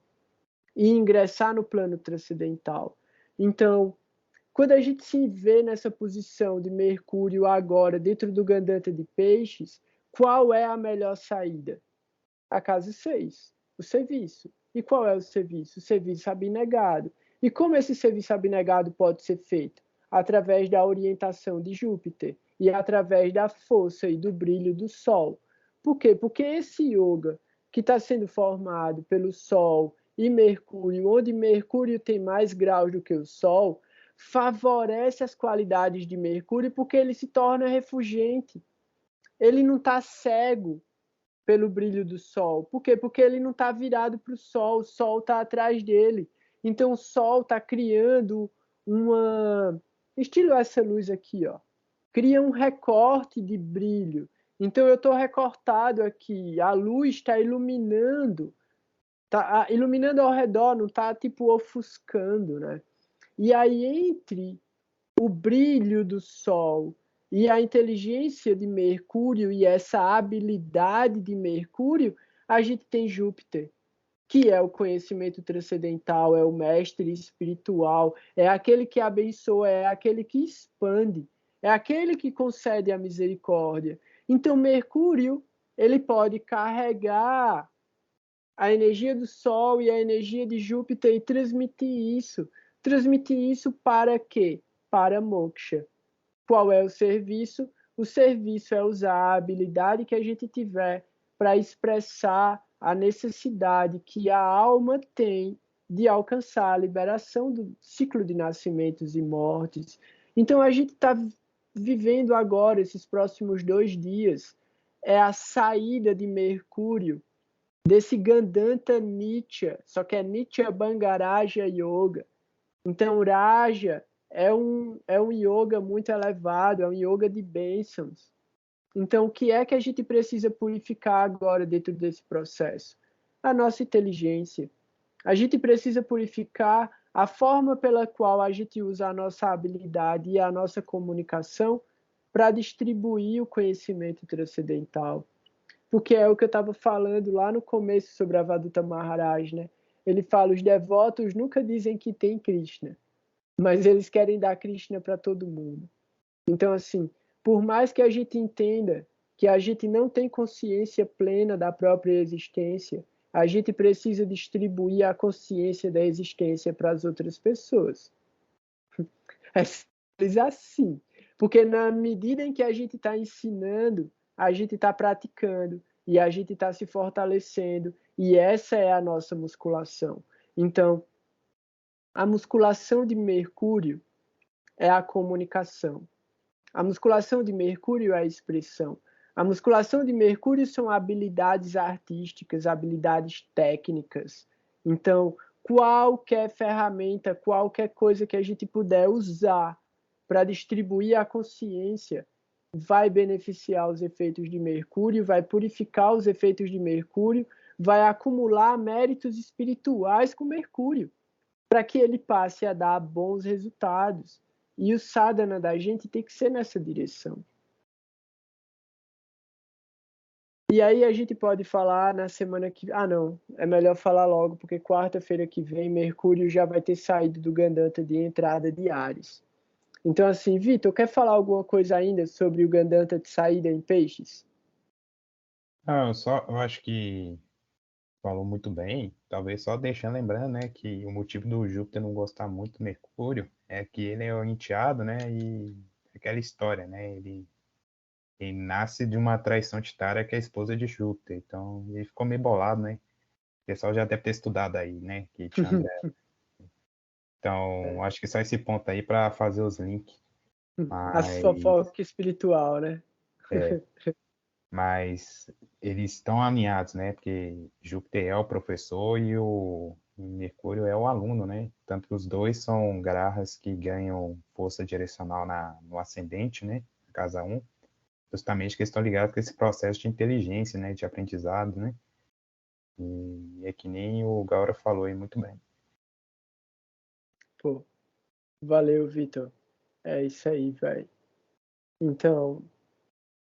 Speaker 1: e ingressar no plano transcendental. Então, quando a gente se vê nessa posição de Mercúrio agora, dentro do Gandanta de Peixes, qual é a melhor saída? A casa 6, o serviço. E qual é o serviço? O serviço abnegado. E como esse serviço abnegado pode ser feito? Através da orientação de Júpiter e através da força e do brilho do Sol. Por quê? Porque esse yoga que está sendo formado pelo Sol e Mercúrio, onde Mercúrio tem mais graus do que o Sol, favorece as qualidades de Mercúrio porque ele se torna refulgente. Ele não está cego pelo brilho do Sol. Por quê? Porque ele não está virado para o Sol está atrás dele. Então o Sol está criando uma... Estilo essa luz aqui, ó. Cria um recorte de brilho. Então eu estou recortado aqui, a luz está iluminando, tá iluminando ao redor, não está tipo ofuscando, né? E aí entre o brilho do Sol e a inteligência de Mercúrio e essa habilidade de Mercúrio, a gente tem Júpiter, que é o conhecimento transcendental, é o mestre espiritual, é aquele que abençoa, é aquele que expande, é aquele que concede a misericórdia. Então, Mercúrio, ele pode carregar a energia do Sol e a energia de Júpiter e transmitir isso. Transmitir isso para quê? Para Moksha. Qual é o serviço? O serviço é usar a habilidade que a gente tiver para expressar a necessidade que a alma tem de alcançar a liberação do ciclo de nascimentos e mortes. Então, a gente está vivendo agora, esses próximos 2 dias, é a saída de Mercúrio desse Gandanta Nitya, só que é Nitya Bangaraja Yoga. Então, Raja é um yoga muito elevado, é um yoga de bênçãos. Então, o que é que a gente precisa purificar agora dentro desse processo? A nossa inteligência. A gente precisa purificar a forma pela qual a gente usa a nossa habilidade e a nossa comunicação para distribuir o conhecimento transcendental. Porque é o que eu estava falando lá no começo sobre a Vaduta Maharaj, né? Ele fala, os devotos nunca dizem que tem Krishna, mas eles querem dar Krishna para todo mundo. Então, assim, por mais que a gente entenda que a gente não tem consciência plena da própria existência, a gente precisa distribuir a consciência da existência para as outras pessoas. É simples assim. Porque na medida em que a gente está ensinando, a gente está praticando e a gente está se fortalecendo. E essa é a nossa musculação. Então, a musculação de Mercúrio é a comunicação. A musculação de Mercúrio é a expressão. A musculação de Mercúrio são habilidades artísticas, habilidades técnicas. Então, qualquer ferramenta, qualquer coisa que a gente puder usar para distribuir a consciência vai beneficiar os efeitos de Mercúrio, vai purificar os efeitos de Mercúrio, vai acumular méritos espirituais com Mercúrio, para que ele passe a dar bons resultados. E o sadhana da gente tem que ser nessa direção. E aí a gente pode falar na semana que... Ah, não. É melhor falar logo, porque quarta-feira que vem, Mercúrio já vai ter saído do Gandanta de entrada de Áries. Então, assim, Vitor, quer falar alguma coisa ainda sobre o Gandanta de saída em Peixes?
Speaker 4: Não, eu acho que falou muito bem, talvez só deixando lembrando, né, que o motivo do Júpiter não gostar muito do Mercúrio é que ele é o enteado, né, e aquela história, né, ele nasce de uma traição de Tara, que é a esposa de Júpiter, então ele ficou meio bolado, né, o pessoal já deve ter estudado aí, né, que Chandra... Então, acho que só esse ponto aí para fazer os links,
Speaker 1: A
Speaker 4: mas...
Speaker 1: fofoca espiritual, né?
Speaker 4: Mas eles estão alinhados, né? Porque Júpiter é o professor e o Mercúrio é o aluno, né? Tanto que os dois são grahas que ganham força direcional no ascendente, né? Casa 1, justamente que estão ligados com esse processo de inteligência, né? De aprendizado, né? E é que nem o Gaura falou aí muito bem.
Speaker 1: Pô, valeu, Vitor. É isso aí, velho. Então,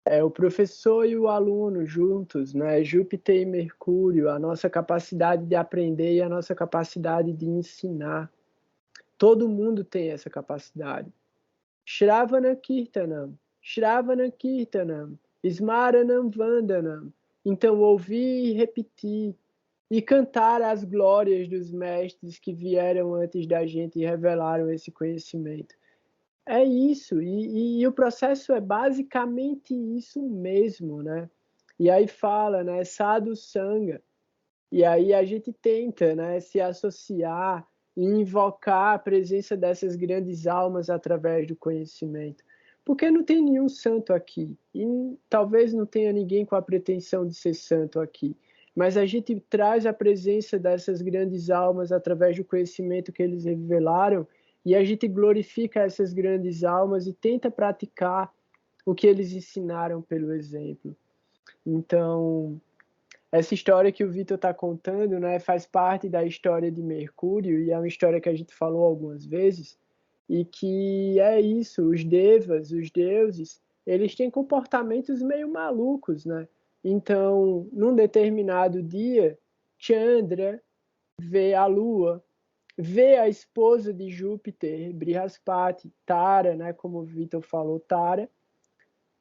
Speaker 1: é o professor e o aluno juntos, né? Júpiter e Mercúrio, a nossa capacidade de aprender e a nossa capacidade de ensinar. Todo mundo tem essa capacidade. Shravana Kirtanam, Shravana Kirtanam, Smaranam Vandanam. Então, ouvir e repetir e cantar as glórias dos mestres que vieram antes da gente e revelaram esse conhecimento. É isso, e o processo é basicamente isso mesmo, né? E aí fala, né, Sadhu Sangha, E aí a gente tenta, né, se associar e invocar a presença dessas grandes almas através do conhecimento. Porque não tem nenhum santo aqui. E talvez não tenha ninguém com a pretensão de ser santo aqui. Mas a gente traz a presença dessas grandes almas através do conhecimento que eles revelaram, e a gente glorifica essas grandes almas e tenta praticar o que eles ensinaram pelo exemplo. Então, essa história que o Vitor está contando, né, faz parte da história de Mercúrio, e é uma história que a gente falou algumas vezes, e que é isso, os devas, os deuses, eles têm comportamentos meio malucos, né? Então, num determinado dia, Chandra vê a Lua, vê a esposa de Júpiter, Brihaspati, Tara, né, como o Vitor falou, Tara,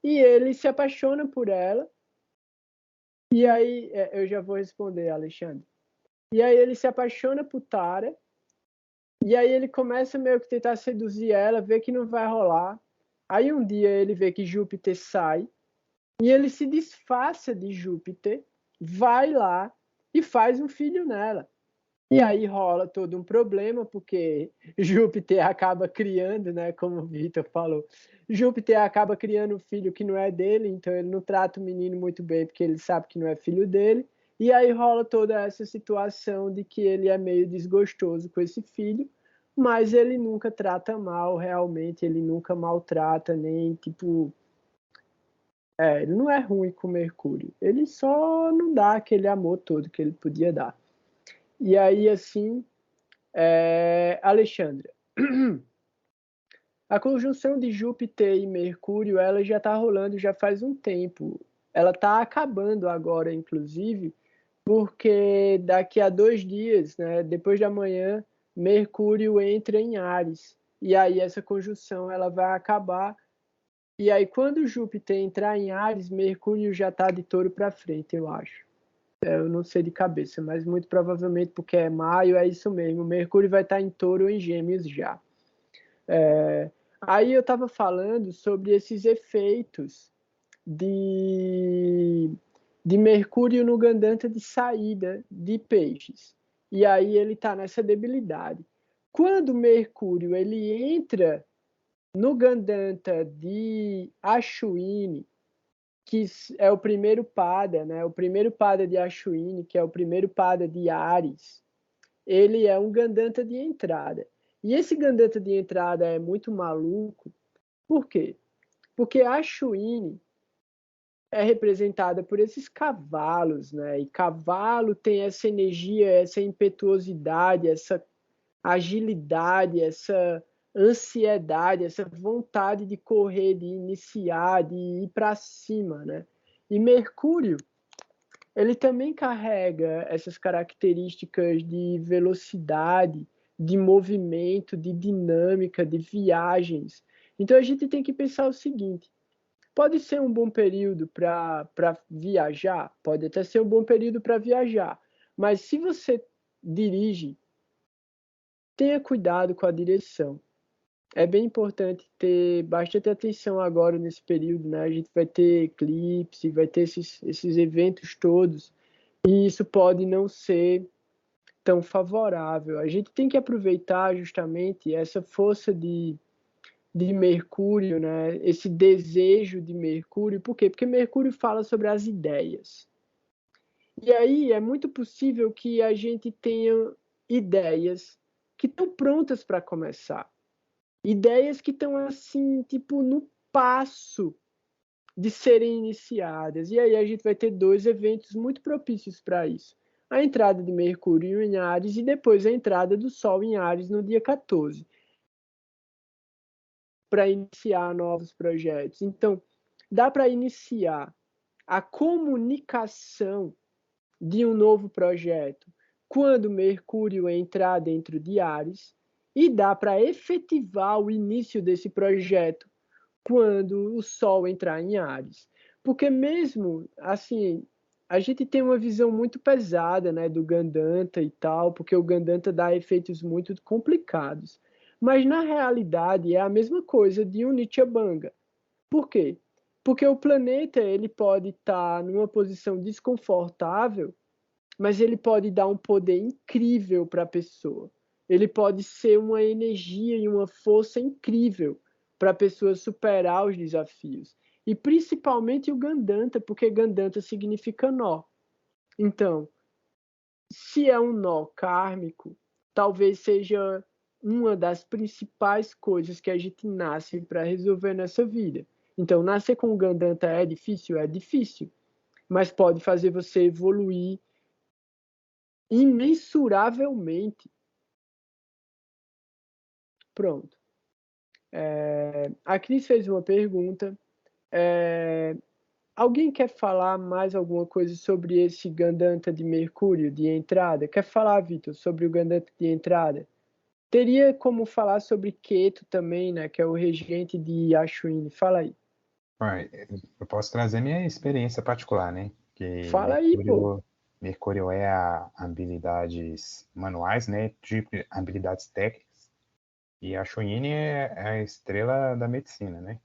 Speaker 1: e ele se apaixona por ela. E aí, eu já vou responder, Alexandre. E aí ele se apaixona por Tara, e aí ele começa meio que tentar seduzir ela, vê que não vai rolar. Aí um dia ele vê que Júpiter sai, e ele se disfarça de Júpiter, vai lá e faz um filho nela. E aí rola todo um problema, porque Júpiter acaba criando, né, como o Vitor falou, Júpiter acaba criando um filho que não é dele, então ele não trata o menino muito bem, porque ele sabe que não é filho dele, e aí rola toda essa situação de que ele é meio desgostoso com esse filho, mas ele nunca trata mal, realmente, ele nunca maltrata, nem, tipo... ele não é ruim com Mercúrio, ele só não dá aquele amor todo que ele podia dar. E aí, assim, Alexandra, a conjunção de Júpiter e Mercúrio, ela já está rolando já faz um tempo. Ela está acabando agora, inclusive, porque daqui a 2 dias, né, depois da manhã, Mercúrio entra em Áries. E aí essa conjunção ela vai acabar. E aí quando Júpiter entrar em Áries, Mercúrio já está de touro para frente, eu acho. Eu não sei de cabeça, mas muito provavelmente porque é maio, é isso mesmo. Mercúrio vai estar em touro ou em gêmeos já. Aí eu estava falando sobre esses efeitos de Mercúrio no Gandanta de saída de peixes. E aí ele está nessa debilidade. Quando Mercúrio ele entra no Gandanta de Ashwini, que é o primeiro pada, né? O primeiro pada de Ashwini, que é o primeiro pada de Áries, ele é um Gandanta de entrada. E esse Gandanta de entrada é muito maluco. Por quê? Porque Ashwini é representada por esses cavalos, né? E cavalo tem essa energia, essa impetuosidade, essa agilidade, essa ansiedade, essa vontade de correr, de iniciar, de ir para cima, né? E Mercúrio, ele também carrega essas características de velocidade, de movimento, de dinâmica, de viagens. Então a gente tem que pensar o seguinte: pode ser um bom período para viajar, pode até ser um bom período para viajar, mas se você dirige, tenha cuidado com a direção. É bem importante ter bastante atenção agora nesse período, né? A gente vai ter eclipse, vai ter esses eventos todos, e isso pode não ser tão favorável. A gente tem que aproveitar justamente essa força de Mercúrio, né? Esse desejo de Mercúrio. Por quê? Porque Mercúrio fala sobre as ideias. E aí é muito possível que a gente tenha ideias que estão prontas para começar. Ideias que estão assim, tipo, no passo de serem iniciadas. E aí a gente vai ter 2 eventos muito propícios para isso. A entrada de Mercúrio em Áries e depois a entrada do Sol em Áries no dia 14. Para iniciar novos projetos. Então, dá para iniciar a comunicação de um novo projeto quando Mercúrio entrar dentro de Áries, e dá para efetivar o início desse projeto quando o Sol entrar em Áries. Porque mesmo assim, a gente tem uma visão muito pesada, né, do Gandanta e tal, porque o Gandanta dá efeitos muito complicados. Mas na realidade é a mesma coisa de um Nityabanga. Por quê? Porque o planeta ele pode estar numa posição desconfortável mas ele pode dar um poder incrível para a pessoa. Ele pode ser uma energia e uma força incrível para a pessoa superar os desafios. E principalmente o Gandanta, porque Gandanta significa nó. Então, se é um nó kármico, talvez seja uma das principais coisas que a gente nasce para resolver nessa vida. Então, nascer com o Gandanta é difícil, mas pode fazer você evoluir imensuravelmente. Pronto. A Cris fez uma pergunta. Alguém quer falar mais alguma coisa sobre esse Gandanta de Mercúrio de entrada? Quer falar, Vitor, sobre o Gandanta de entrada? Teria como falar sobre Ketu também, né? Que é o regente de Ashwini. Fala aí.
Speaker 4: Eu posso trazer minha experiência particular, né? Que
Speaker 1: Fala aí, pô.
Speaker 4: Mercúrio é habilidades manuais, né? Tipo habilidades técnicas. E a Ashwini é a estrela da medicina, né?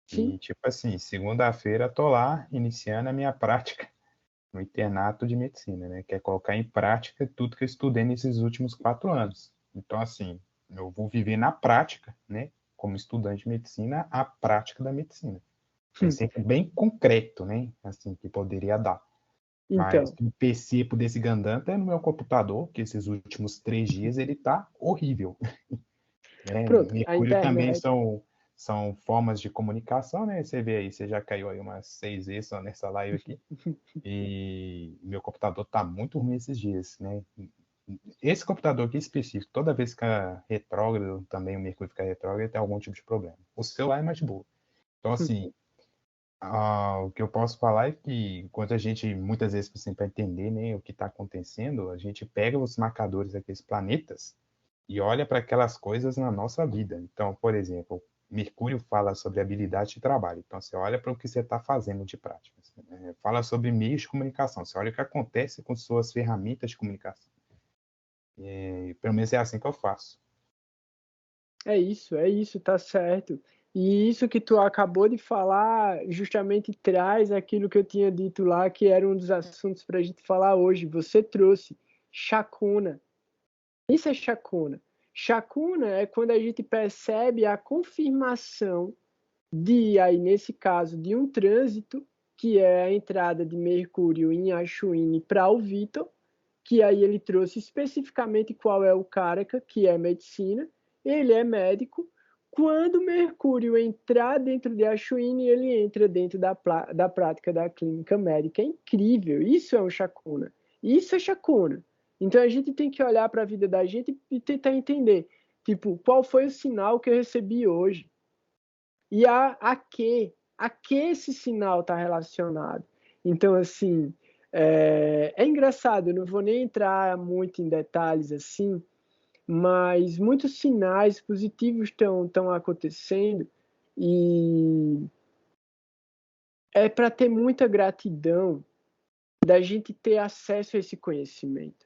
Speaker 1: Sim.
Speaker 4: E tipo assim, segunda-feira tô lá iniciando a minha prática no internato de medicina, né? Que é colocar em prática tudo que eu estudei nesses últimos 4 anos. Então, assim, eu vou viver na prática, né? Como estudante de medicina, a prática da medicina. É sempre bem concreto, né? Assim, que poderia dar. Mas
Speaker 1: Então,
Speaker 4: o percebo desse Gandanta é no meu computador, que esses últimos 3 dias ele tá horrível.
Speaker 1: pronto, a
Speaker 4: Mercúrio também
Speaker 1: internet.
Speaker 4: são formas de comunicação, né? Você vê aí, você já caiu aí umas 6 vezes só nessa live aqui. E meu computador tá muito ruim esses dias, né? Esse computador aqui específico, toda vez que fica retrógrado, também o Mercúrio fica retrógrado, tem algum tipo de problema. O celular é mais de boa. Então, assim, o que eu posso falar é que, enquanto a gente, muitas vezes, assim, para entender, né, o que está acontecendo, a gente pega os marcadores daqueles planetas e olha para aquelas coisas na nossa vida. Então, por exemplo, Mercúrio fala sobre habilidade de trabalho. Então, você olha para o que você está fazendo de prática. Fala sobre meios de comunicação. Você olha o que acontece com suas ferramentas de comunicação. Pelo menos é assim que eu faço.
Speaker 1: É isso, tá certo. E isso que tu acabou de falar justamente traz aquilo que eu tinha dito lá, que era um dos assuntos para a gente falar hoje. Você trouxe Shakuna. Isso é Shakuna. Shakuna é quando a gente percebe a confirmação de, aí nesse caso, de um trânsito, que é a entrada de Mercúrio em Ashwini para o Vitor, que aí ele trouxe especificamente qual é o Karaka, que é medicina. Ele é médico. Quando Mercúrio entrar dentro de Ashwini, ele entra dentro da prática da clínica médica. É incrível. Isso é um Shakuna. Isso é Shakuna. Então a gente tem que olhar para a vida da gente e tentar entender, tipo, qual foi o sinal que eu recebi hoje? E a que esse sinal está relacionado? Então, assim, é engraçado, eu não vou nem entrar muito em detalhes assim, mas muitos sinais positivos estão acontecendo e é para ter muita gratidão da gente ter acesso a esse conhecimento.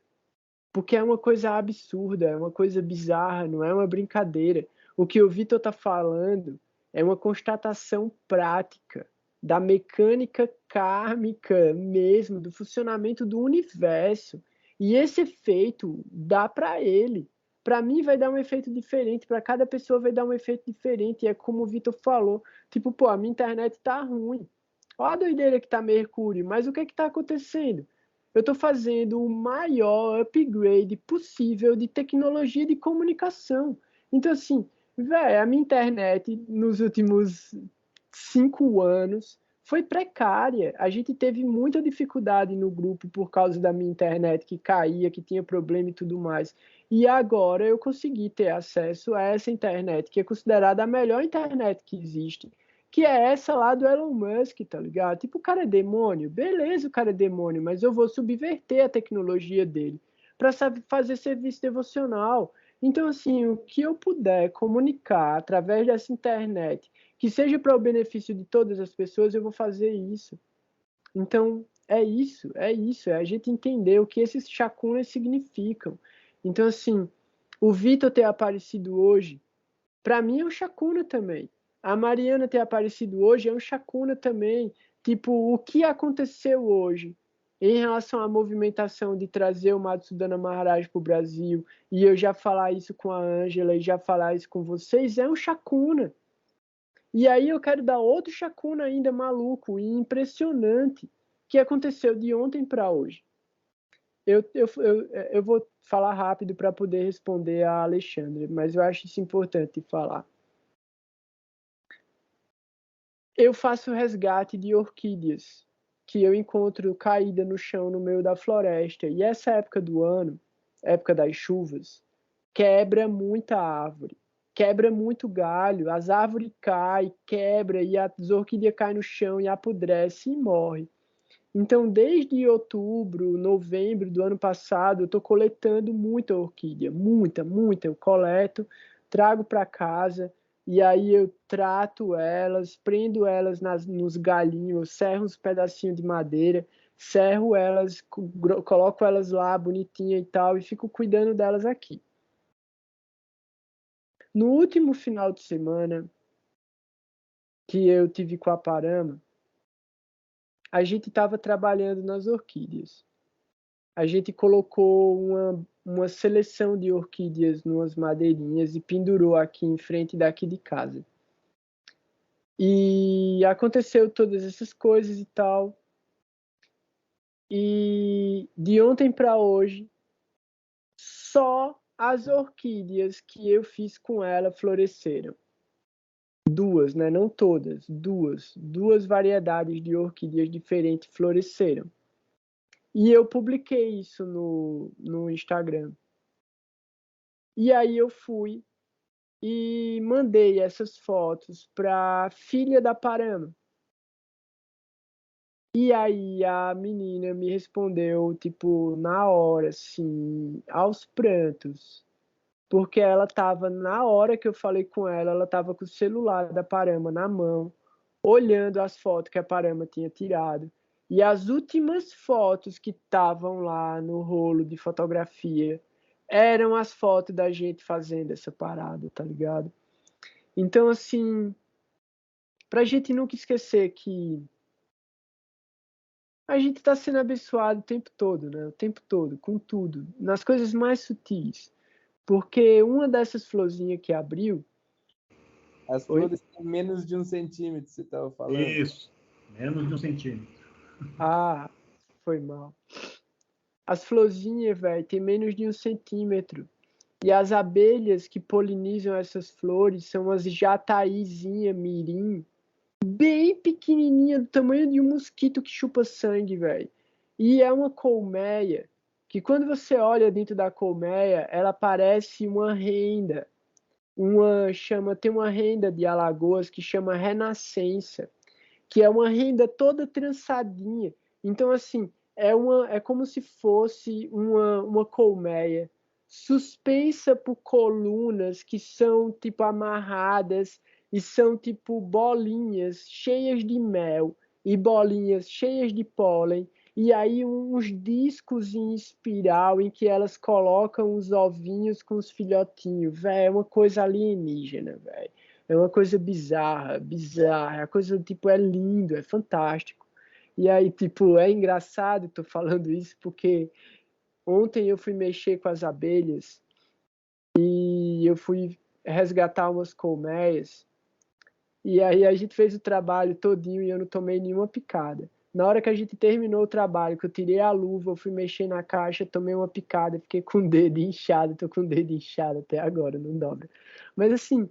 Speaker 1: Porque é uma coisa absurda, é uma coisa bizarra, não é uma brincadeira. O que o Vitor está falando é uma constatação prática da mecânica kármica mesmo, do funcionamento do universo. E esse efeito dá para ele. Para mim vai dar um efeito diferente, para cada pessoa vai dar um efeito diferente. E é como o Vitor falou, tipo, pô, a minha internet tá ruim. Olha a doideira que tá Mercúrio, mas o que está acontecendo? Eu estou fazendo o maior upgrade possível de tecnologia de comunicação. Então, assim, velho, a minha internet nos últimos 5 anos foi precária. A gente teve muita dificuldade no grupo por causa da minha internet que caía, que tinha problema e tudo mais. E agora eu consegui ter acesso a essa internet, que é considerada a melhor internet que existe, que é essa lá do Elon Musk, tá ligado? Tipo, o cara é demônio, beleza, o cara é demônio, mas eu vou subverter a tecnologia dele para fazer serviço devocional. Então, assim, o que eu puder comunicar através dessa internet, que seja para o benefício de todas as pessoas, eu vou fazer isso. Então, é a gente entender o que esses chacunas significam. Então, assim, o Vitor ter aparecido hoje, para mim é um chacuna também. A Mariana ter aparecido hoje é um chacuna também. Tipo, o que aconteceu hoje em relação à movimentação de trazer o Madhusudana Maharaj para o Brasil, e eu já falar isso com a Ângela e já falar isso com vocês, é um chacuna. E aí eu quero dar outro chacuna ainda maluco e impressionante que aconteceu de ontem para hoje. Eu vou falar rápido para poder responder a Alexandre, mas eu acho isso importante falar. Eu faço resgate de orquídeas que eu encontro caída no chão no meio da floresta. E essa época do ano, época das chuvas, quebra muita árvore, quebra muito galho, as árvores caem, quebra e as orquídeas caem no chão e apodrece e morre. Então, desde outubro, novembro do ano passado, eu estou coletando muita orquídea, muita. Eu coleto, trago para casa e aí eu trato elas, prendo elas nos galhinhos, serro uns pedacinhos de madeira, serro elas, coloco elas lá bonitinha e tal e fico cuidando delas aqui. No último final de semana que eu tive com a Parama, a gente estava trabalhando nas orquídeas. A gente colocou uma seleção de orquídeas numas madeirinhas e pendurou aqui em frente daqui de casa. E aconteceu todas essas coisas e tal. E de ontem para hoje, só as orquídeas que eu fiz com ela floresceram. Duas, né? Não todas, duas variedades de orquídeas diferentes floresceram. E eu publiquei isso no Instagram. E aí eu fui e mandei essas fotos para a filha da Parama. E aí a menina me respondeu, tipo, na hora, assim, aos prantos. Porque ela estava, na hora que eu falei com ela, ela estava com o celular da Parama na mão, olhando as fotos que a Parama tinha tirado. E as últimas fotos que estavam lá no rolo de fotografia eram as fotos da gente fazendo essa parada, tá ligado? Então, assim, pra gente nunca esquecer que a gente tá sendo abençoado o tempo todo, né? O tempo todo, com tudo, nas coisas mais sutis. Porque uma dessas florzinhas que abriu.
Speaker 5: As flores têm menos de 1 centímetro, você estava falando.
Speaker 2: Isso, menos de 1 centímetro.
Speaker 1: Ah, foi mal. As florzinhas, velho, tem menos de 1 centímetro. E as abelhas que polinizam essas flores são as jataizinha mirim, bem pequenininha, do tamanho de um mosquito que chupa sangue, velho. E é uma colmeia que quando você olha dentro da colmeia, ela parece uma renda. Tem uma renda de Alagoas que chama Renascença, que é uma renda toda trançadinha. Então, assim, é como se fosse uma colmeia suspensa por colunas que são, tipo, amarradas e são, tipo, bolinhas cheias de mel e bolinhas cheias de pólen. E aí uns discos em espiral em que elas colocam os ovinhos com os filhotinhos. Véi, é uma coisa alienígena, velho. É uma coisa bizarra. A coisa, tipo, é lindo, é fantástico. E aí, tipo, é engraçado, tô falando isso porque ontem eu fui mexer com as abelhas e eu fui resgatar umas colmeias. E aí a gente fez o trabalho todinho e eu não tomei nenhuma picada. Na hora que a gente terminou o trabalho, que eu tirei a luva, eu fui mexer na caixa, tomei uma picada, fiquei com o dedo inchado, tô com o dedo inchado até agora, não dobra. Mas assim,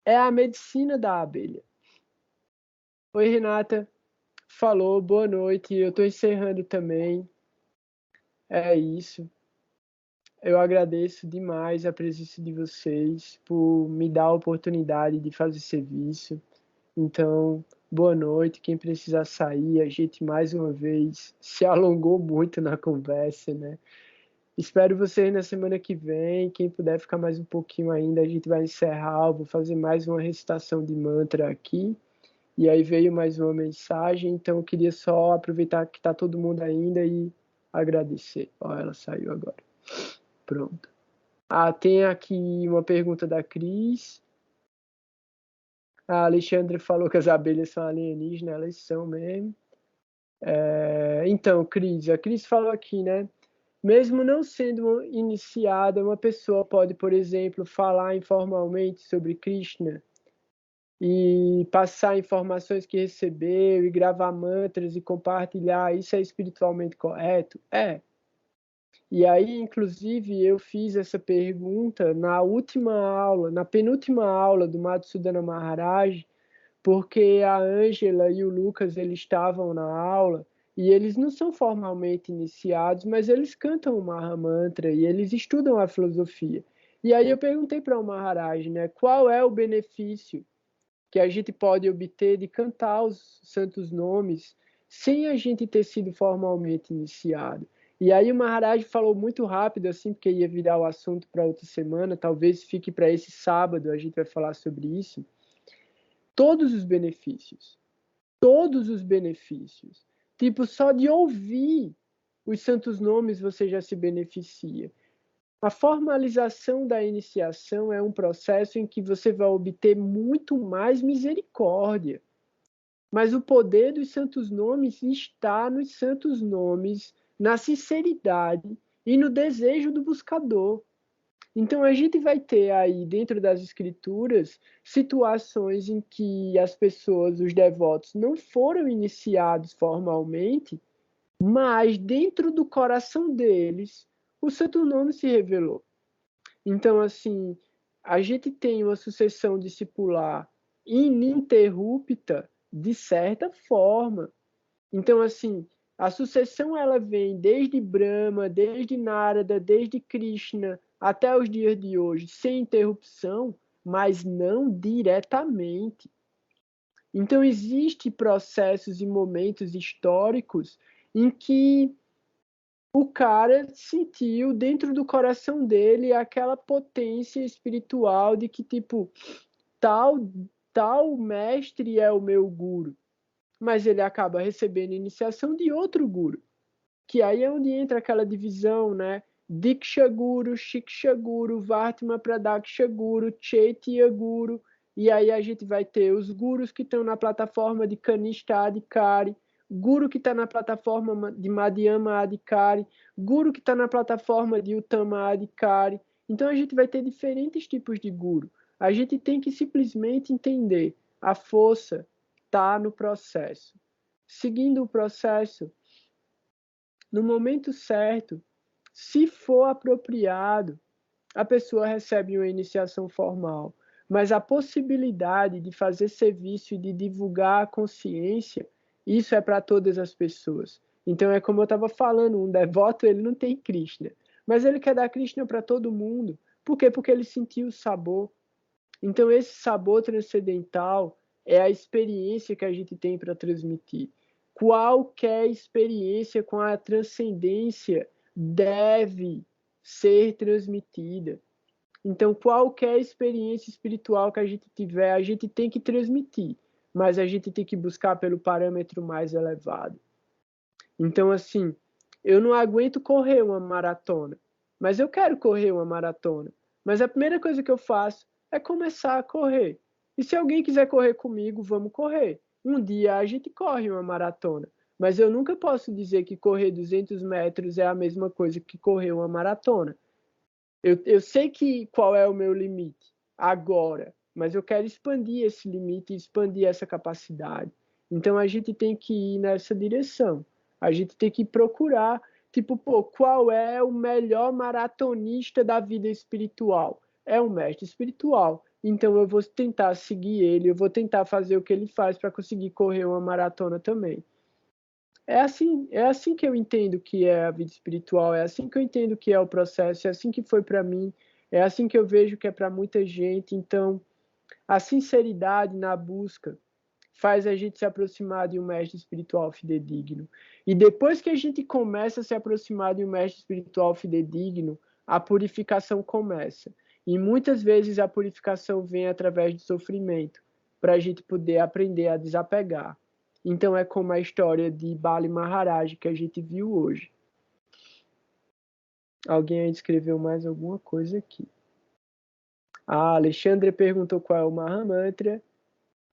Speaker 1: é a medicina da abelha. Oi, Renata. Falou, boa noite. Eu tô encerrando também. É isso. Eu agradeço demais a presença de vocês por me dar a oportunidade de fazer serviço. Então, boa noite. Quem precisar sair, a gente mais uma vez se alongou muito na conversa, né? Espero vocês na semana que vem. Quem puder ficar mais um pouquinho ainda, a gente vai encerrar. Eu vou fazer mais uma recitação de mantra aqui. E aí veio mais uma mensagem. Então, eu queria só aproveitar que está todo mundo ainda e agradecer. Ó, ela saiu agora. Pronto. Ah, tem aqui uma pergunta da Cris. A Alexandre falou que as abelhas são alienígenas, elas são mesmo. Então, Cris, a Cris falou aqui, né? Mesmo não sendo iniciada, uma pessoa pode, por exemplo, falar informalmente sobre Krishna e passar informações que recebeu e gravar mantras e compartilhar. Isso é espiritualmente correto? É. E aí, inclusive, eu fiz essa pergunta na última aula, na penúltima aula do Madhusudana Maharaj, porque a Ângela e o Lucas eles estavam na aula e eles não são formalmente iniciados, mas eles cantam o Mahamantra e eles estudam a filosofia. E aí eu perguntei para o Maharaj, né, qual é o benefício que a gente pode obter de cantar os santos nomes sem a gente ter sido formalmente iniciado. E aí o Maharaj falou muito rápido, assim, porque ia virar o assunto para outra semana, talvez fique para esse sábado, a gente vai falar sobre isso. Todos os benefícios. Todos os benefícios. Tipo, só de ouvir os santos nomes você já se beneficia. A formalização da iniciação é um processo em que você vai obter muito mais misericórdia. Mas o poder dos santos nomes está nos santos nomes, na sinceridade e no desejo do buscador. Então a gente vai ter aí dentro das escrituras situações em que as pessoas, os devotos, não foram iniciados formalmente, mas dentro do coração deles o santo nome se revelou. Então assim, a gente tem uma sucessão discipular ininterrupta de certa forma. Então assim, a sucessão ela vem desde Brahma, desde Narada, desde Krishna, até os dias de hoje, sem interrupção, mas não diretamente. Então, existem processos e momentos históricos em que o cara sentiu dentro do coração dele aquela potência espiritual de que, tipo, tal mestre é o meu guru. Mas ele acaba recebendo iniciação de outro guru. Que aí é onde entra aquela divisão, né? Diksha Guru, Shiksha Guru, Vartma Pradaksha Guru, Chaitya Guru, e aí a gente vai ter os gurus que estão na plataforma de Kanishta Adhikari, guru que está na plataforma de Madhyama Adhikari, guru que está na plataforma de Uttama Adhikari. Então a gente vai ter diferentes tipos de guru. A gente tem que simplesmente entender a força está no processo. Seguindo o processo, no momento certo, se for apropriado, a pessoa recebe uma iniciação formal. Mas a possibilidade de fazer serviço e de divulgar a consciência, isso é para todas as pessoas. Então é como eu estava falando, um devoto ele não tem Krishna, mas ele quer dar Krishna para todo mundo. Por quê? Porque ele sentiu o sabor. Então esse sabor transcendental é a experiência que a gente tem para transmitir. Qualquer experiência com a transcendência deve ser transmitida. Então, qualquer experiência espiritual que a gente tiver, a gente tem que transmitir, mas a gente tem que buscar pelo parâmetro mais elevado. Então, assim, eu não aguento correr uma maratona, mas eu quero correr uma maratona. Mas a primeira coisa que eu faço é começar a correr. E se alguém quiser correr comigo, vamos correr. Um dia a gente corre uma maratona, mas eu nunca posso dizer que correr 200 metros é a mesma coisa que correr uma maratona. Eu sei qual é o meu limite agora, mas eu quero expandir esse limite, expandir essa capacidade. Então a gente tem que ir nessa direção. A gente tem que procurar, tipo, pô, qual é o melhor maratonista da vida espiritual? É um mestre espiritual. Então eu vou tentar seguir ele, eu vou tentar fazer o que ele faz para conseguir correr uma maratona também. É assim que eu entendo que é a vida espiritual, é assim que eu entendo que é o processo, é assim que foi para mim, é assim que eu vejo que é para muita gente. Então, a sinceridade na busca faz a gente se aproximar de um mestre espiritual fidedigno. E depois que a gente começa a se aproximar de um mestre espiritual fidedigno, a purificação começa. E muitas vezes a purificação vem através do sofrimento, para a gente poder aprender a desapegar. Então é como a história de Bali Maharaj que a gente viu hoje. Alguém aí escreveu mais alguma coisa aqui. A Alexandre perguntou qual é o Mahamantra.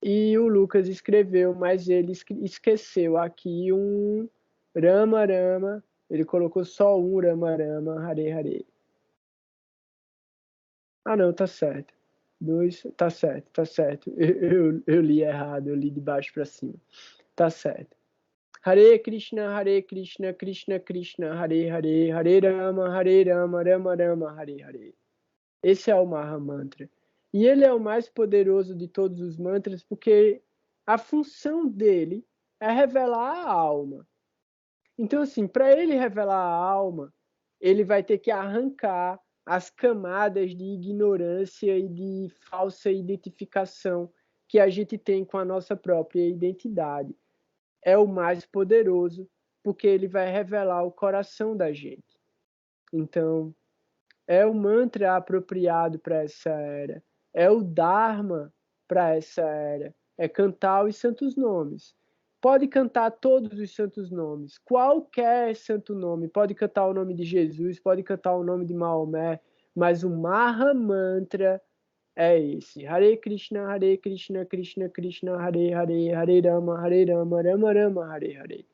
Speaker 1: E o Lucas escreveu, mas ele esqueceu aqui um Rama Rama. Ele colocou só um Rama Rama, Hare Hare. Ah, não, tá certo. Tá certo, tá certo. Eu li errado, eu li de baixo para cima. Tá certo. Hare Krishna, Krishna Krishna, Hare Hare, Hare Rama, Rama Rama, Hare Hare. Esse é o Maha Mantra. E ele é o mais poderoso de todos os mantras porque a função dele é revelar a alma. Então, assim, para ele revelar a alma, ele vai ter que arrancar as camadas de ignorância e de falsa identificação que a gente tem com a nossa própria identidade. É o mais poderoso porque ele vai revelar o coração da gente. Então, é o mantra apropriado para essa era, é o Dharma para essa era, é cantar os santos nomes. Pode cantar todos os santos nomes, qualquer santo nome, pode cantar o nome de Jesus, pode cantar o nome de Maomé, mas o Maha Mantra é esse. Hare Krishna, Krishna Krishna, Hare Hare, Hare Rama, Rama Rama, Hare Hare.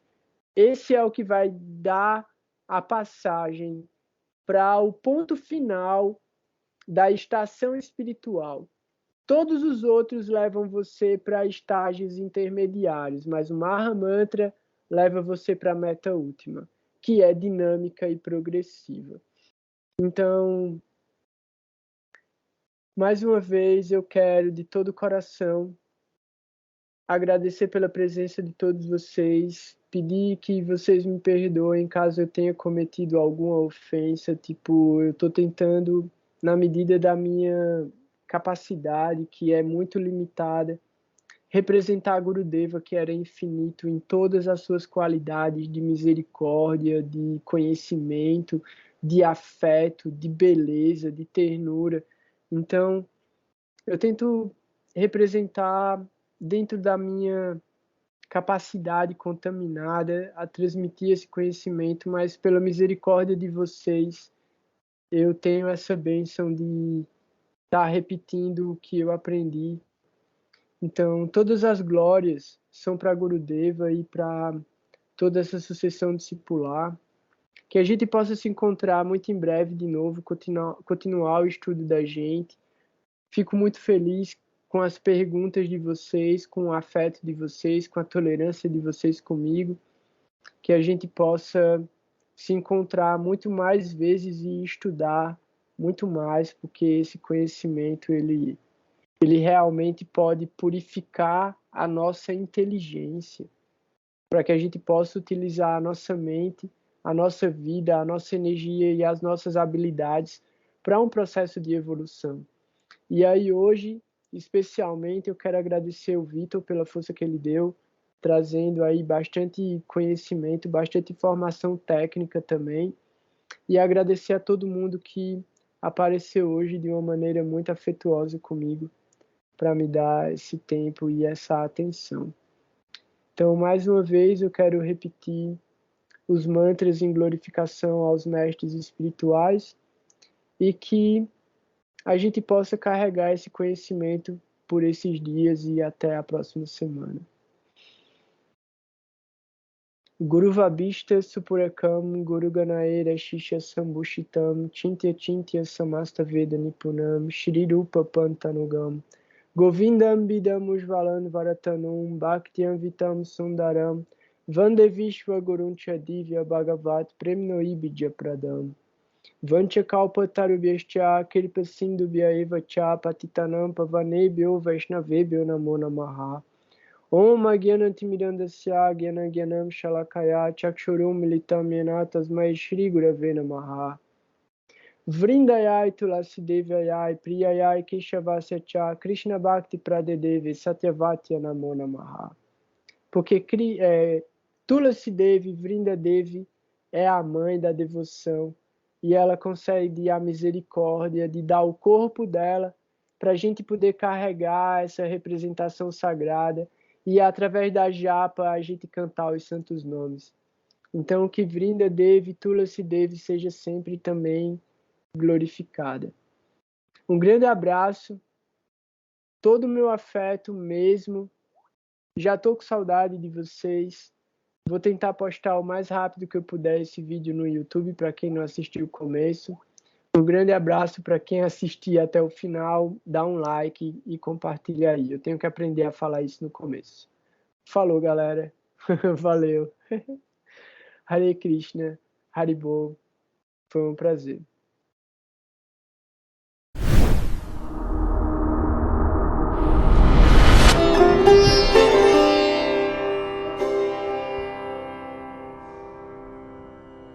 Speaker 1: Esse é o que vai dar a passagem para o ponto final da estação espiritual. Todos os outros levam você para estágios intermediários, mas o Maha Mantra leva você para a meta última, que é dinâmica e progressiva. Então, mais uma vez, eu quero, de todo o coração, agradecer pela presença de todos vocês, pedir que vocês me perdoem caso eu tenha cometido alguma ofensa, tipo, eu estou tentando, na medida da minha capacidade, que é muito limitada, representar Gurudeva, que era infinito em todas as suas qualidades de misericórdia, de conhecimento, de afeto, de beleza, de ternura. Então, eu tento representar dentro da minha capacidade contaminada a transmitir esse conhecimento, mas pela misericórdia de vocês, eu tenho essa bênção de estar repetindo o que eu aprendi. Então, todas as glórias são para Gurudeva e para toda essa sucessão discipular. Que a gente possa se encontrar muito em breve de novo, continuar o estudo da gente. Fico muito feliz com as perguntas de vocês, com o afeto de vocês, com a tolerância de vocês comigo, que a gente possa se encontrar muito mais vezes e estudar muito mais, porque esse conhecimento ele realmente pode purificar a nossa inteligência, para que a gente possa utilizar a nossa mente, a nossa vida, a nossa energia e as nossas habilidades para um processo de evolução. E aí hoje, especialmente, eu quero agradecer o Vitor pela força que ele deu, trazendo aí bastante conhecimento, bastante informação técnica também, e agradecer a todo mundo que apareceu hoje de uma maneira muito afetuosa comigo, para me dar esse tempo e essa atenção. Então, mais uma vez, eu quero repetir os mantras em glorificação aos mestres espirituais e que a gente possa carregar esse conhecimento por esses dias e até a próxima semana. Guru Vabhishta Supurakam, Guru Ganaera Shisha Sambhushitam, Chintya Samasta Veda Nipunam, Shri Rupa Pantanugam, Govindam Bidam Ujvalan Varatanum, Bhaktyam Vitam Sundaram, Vande Vishwa Gurun Chadivya Bhagavat Premnoi Bidya Pradam. Vancha kalpa tarubhyascha kirpa sindhubhya eva cha patitanam pavanebhyo vaishnavebhyo namo namaha. Om agyanantimirandasya gyanagyanam shalakaya chakshurum militam yena tasmai shri gurave namaha. Vrindayai tulasidevayai priyayai keshavasya cha Krishna bhakti pradedeve satyavatya namo namaha. Porque Tulasidevi, Vrindadevi, é a mãe da devoção. E ela concede a misericórdia de dar o corpo dela para a gente poder carregar essa representação sagrada e através da japa a gente cantar os santos nomes. Então que Vrindadevi, Tulasidevi seja sempre também glorificada. Um grande abraço todo o meu afeto mesmo. Já estou com saudade de vocês. Vou tentar postar o mais rápido que eu puder esse vídeo no YouTube, para quem não assistiu o começo. Um grande abraço para quem assistir até o final. Dá um like e compartilha aí. Eu tenho que aprender a falar isso no começo. Falou, galera. Valeu. Hare Krishna. Haribol. Foi um prazer.